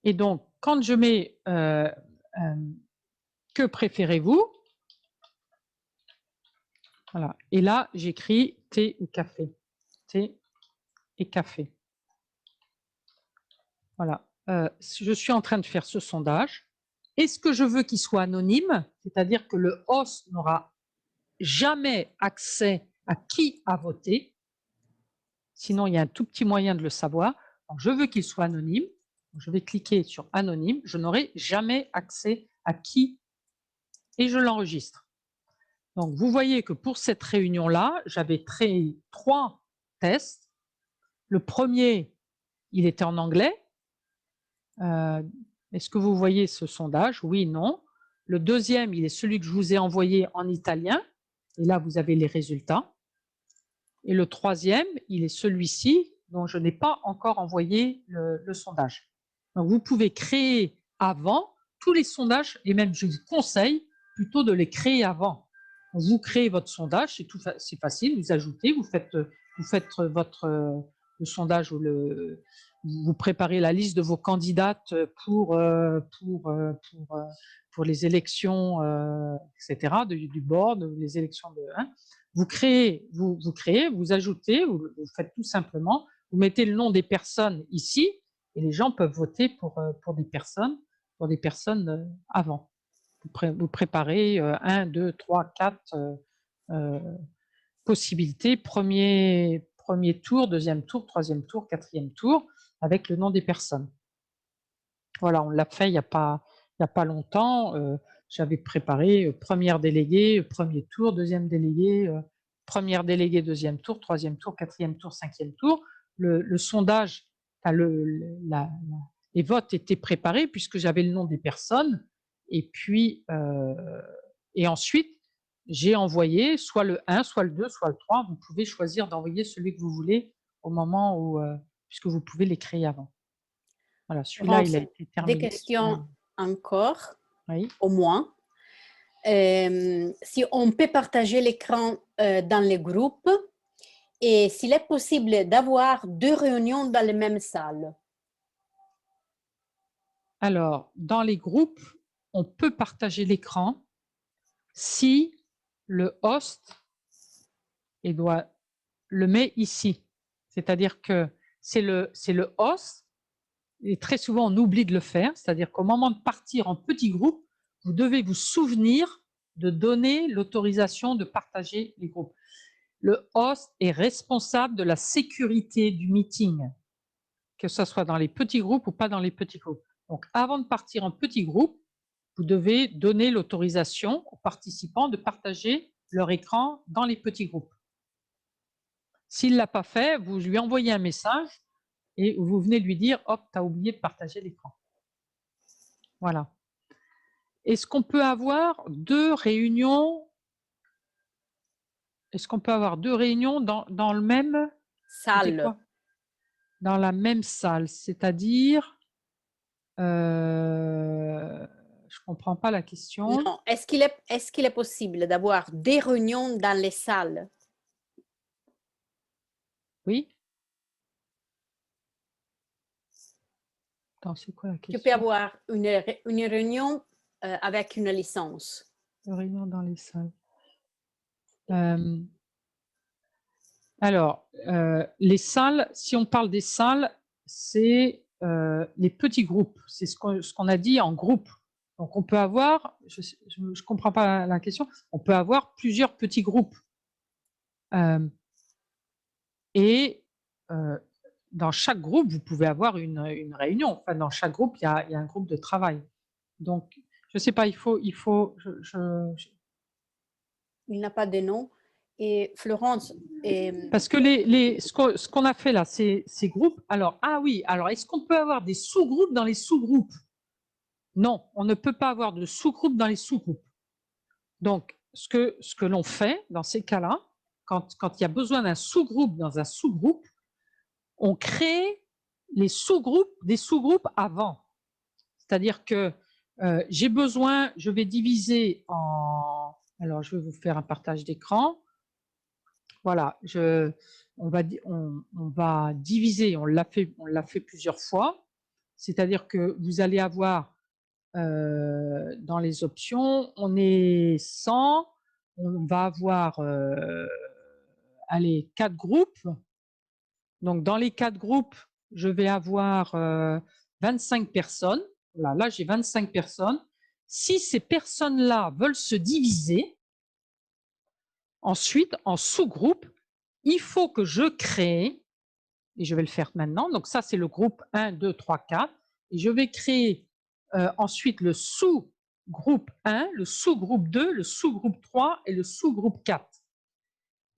Et donc, quand je mets que préférez-vous? Voilà. Et là, j'écris thé ou café. Thé et café. Voilà. Je suis en train de faire ce sondage. Est-ce que je veux qu'il soit anonyme? C'est-à-dire que le host n'aura jamais accès à qui a voté. Sinon, il y a un tout petit moyen de le savoir. Donc, je veux qu'il soit anonyme. Je vais cliquer sur anonyme. Je n'aurai jamais accès à qui et je l'enregistre. Donc, vous voyez que pour cette réunion-là, j'avais créé 3 tests. Le premier, il était en anglais. Est-ce que vous voyez ce sondage? Oui, non. Le deuxième, il est celui que je vous ai envoyé en italien. Et là, vous avez les résultats. Et le troisième, il est celui-ci dont je n'ai pas encore envoyé le sondage. Donc, vous pouvez créer avant tous les sondages, et même je vous conseille plutôt de les créer avant. Vous créez votre sondage, c'est facile, vous ajoutez, vous faites le sondage ou vous préparez la liste de vos candidates pour les élections, etc., du board, les élections de... Vous créez, vous ajoutez, vous faites tout simplement, vous mettez le nom des personnes ici, et les gens peuvent voter pour des personnes avant. Vous préparez 1, 2, 3, 4 possibilités, premier tour, deuxième tour, troisième tour, quatrième tour, avec le nom des personnes. Voilà, on l'a fait il n'y a pas longtemps. J'avais préparé première déléguée, premier tour, deuxième déléguée, première déléguée, deuxième tour, troisième tour, quatrième tour, cinquième tour. Le sondage, les votes étaient préparés puisque j'avais le nom des personnes. Et puis, et ensuite, j'ai envoyé soit le 1, soit le 2, soit le 3. Vous pouvez choisir d'envoyer celui que vous voulez au moment où, puisque vous pouvez les créer avant. Voilà, celui-là, il a été terminé. Des questions encore, oui. Au moins. Si on peut partager l'écran dans les groupes et s'il est possible d'avoir 2 réunions dans les mêmes salles. Alors, dans les groupes, on peut partager l'écran si le host le met ici. C'est-à-dire que c'est le host, et très souvent on oublie de le faire, c'est-à-dire qu'au moment de partir en petit groupe, vous devez vous souvenir de donner l'autorisation de partager les groupes. Le host est responsable de la sécurité du meeting, que ce soit dans les petits groupes ou pas dans les petits groupes. Donc, avant de partir en petit groupe, vous devez donner l'autorisation aux participants de partager leur écran dans les petits groupes. S'il ne l'a pas fait, vous lui envoyez un message et vous venez lui dire « Hop, tu as oublié de partager l'écran ». Voilà. Est-ce qu'on peut avoir 2 réunions? Est-ce qu'on peut avoir 2 réunions dans le même... Salle. Dans la même salle, c'est-à-dire... je ne comprends pas la question. Non, est-ce qu'il est possible d'avoir des réunions dans les salles? Oui. Attends, c'est quoi la question? Tu peux avoir une réunion avec une licence. Une réunion dans les salles. Alors, les salles, si on parle des salles, c'est les petits groupes. C'est ce qu'on a dit en groupe. Donc, on peut avoir, je ne comprends pas la question, on peut avoir plusieurs petits groupes. Et dans chaque groupe, vous pouvez avoir une réunion. Enfin, dans chaque groupe, il y a un groupe de travail. Donc, je ne sais pas, il faut Il n'a pas de nom. Et Florence, Parce que ce qu'on a fait là, ces groupes, alors, ah oui, alors est-ce qu'on peut avoir des sous-groupes dans les sous-groupes? Non, on ne peut pas avoir de sous-groupes dans les sous-groupes. Donc, ce que l'on fait dans ces cas-là, quand il y a besoin d'un sous-groupe dans un sous-groupe, on crée les sous-groupes des sous-groupes avant. C'est-à-dire que j'ai besoin, je vais diviser en... Alors, je vais vous faire un partage d'écran. Voilà, on va diviser, on l'a fait plusieurs fois. C'est-à-dire que vous allez avoir dans les options, on est 100, on va avoir allez, 4 groupes. Donc, dans les 4 groupes, je vais avoir 25 personnes. Là, j'ai 25 personnes. Si ces personnes-là veulent se diviser, ensuite, en sous-groupe, il faut que je crée, et je vais le faire maintenant, donc ça, c'est le groupe 1, 2, 3, 4, et je vais créer ensuite le sous-groupe 1, le sous-groupe 2, le sous-groupe 3 et le sous-groupe 4.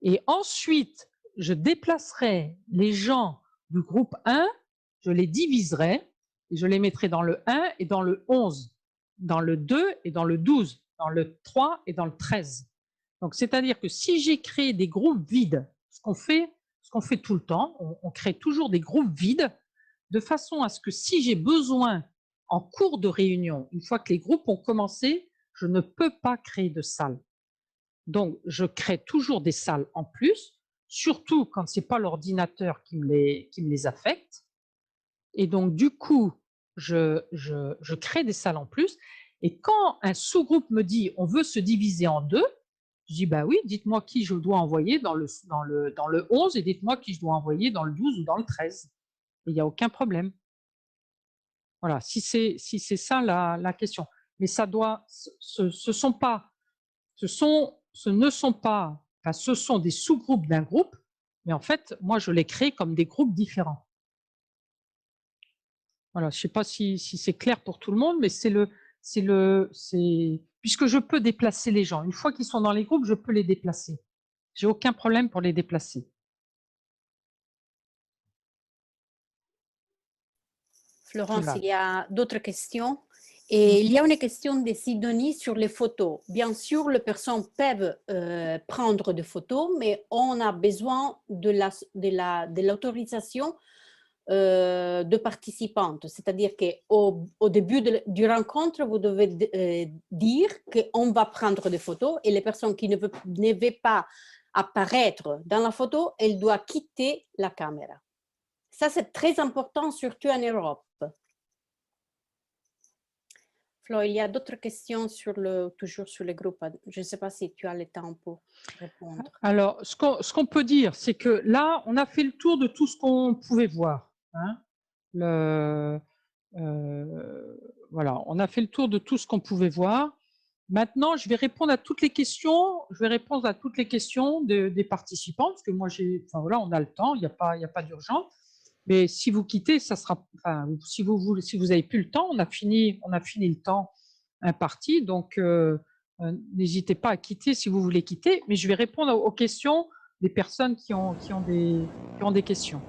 Et ensuite, je déplacerai les gens du groupe 1, je les diviserai et je les mettrai dans le 1 et dans le 11, dans le 2 et dans le 12, dans le 3 et dans le 13. Donc, c'est-à-dire que si j'ai créé des groupes vides, ce qu'on fait tout le temps, on crée toujours des groupes vides de façon à ce que si j'ai besoin en cours de réunion, une fois que les groupes ont commencé, je ne peux pas créer de salle. Donc, je crée toujours des salles en plus, surtout quand ce n'est pas l'ordinateur qui me les affecte. Et donc, du coup, je crée des salles en plus. Et quand un sous-groupe me dit « on veut se diviser en deux », je dis « bah oui, dites-moi qui je dois envoyer dans le 11 et dites-moi qui je dois envoyer dans le 12 ou dans le 13 ». Il n'y a aucun problème. Voilà, si c'est ça la question. Mais ça doit, ce sont des sous-groupes d'un groupe, mais en fait, moi, je les crée comme des groupes différents. Voilà, je ne sais pas si c'est clair pour tout le monde, mais puisque je peux déplacer les gens. Une fois qu'ils sont dans les groupes, je peux les déplacer. J'ai aucun problème pour les déplacer. Florence, Voilà. il y a d'autres questions. Et il y a une question de Sidonie sur les photos. Bien sûr, les personnes peuvent prendre des photos, mais on a besoin de l'autorisation de participantes. C'est-à-dire qu'au début du rencontre, vous devez dire qu'on va prendre des photos et les personnes qui ne veulent pas apparaître dans la photo, elles doivent quitter la caméra. Ça, c'est très important, surtout en Europe. Flo, il y a d'autres questions toujours sur le groupe. Je ne sais pas si tu as le temps pour répondre. Alors, ce qu'on peut dire, c'est que là, on a fait le tour de tout ce qu'on pouvait voir. Hein. Voilà, on a fait le tour de tout ce qu'on pouvait voir. Maintenant, je vais répondre à toutes les questions. Je vais répondre à toutes les questions des participants, parce que moi, enfin voilà, on a le temps, il n'y a pas d'urgence. Mais si vous quittez, ça sera, enfin, si vous avez plus le temps, on a fini le temps imparti. Donc, n'hésitez pas à quitter si vous voulez quitter. Mais je vais répondre aux questions des personnes qui ont des questions.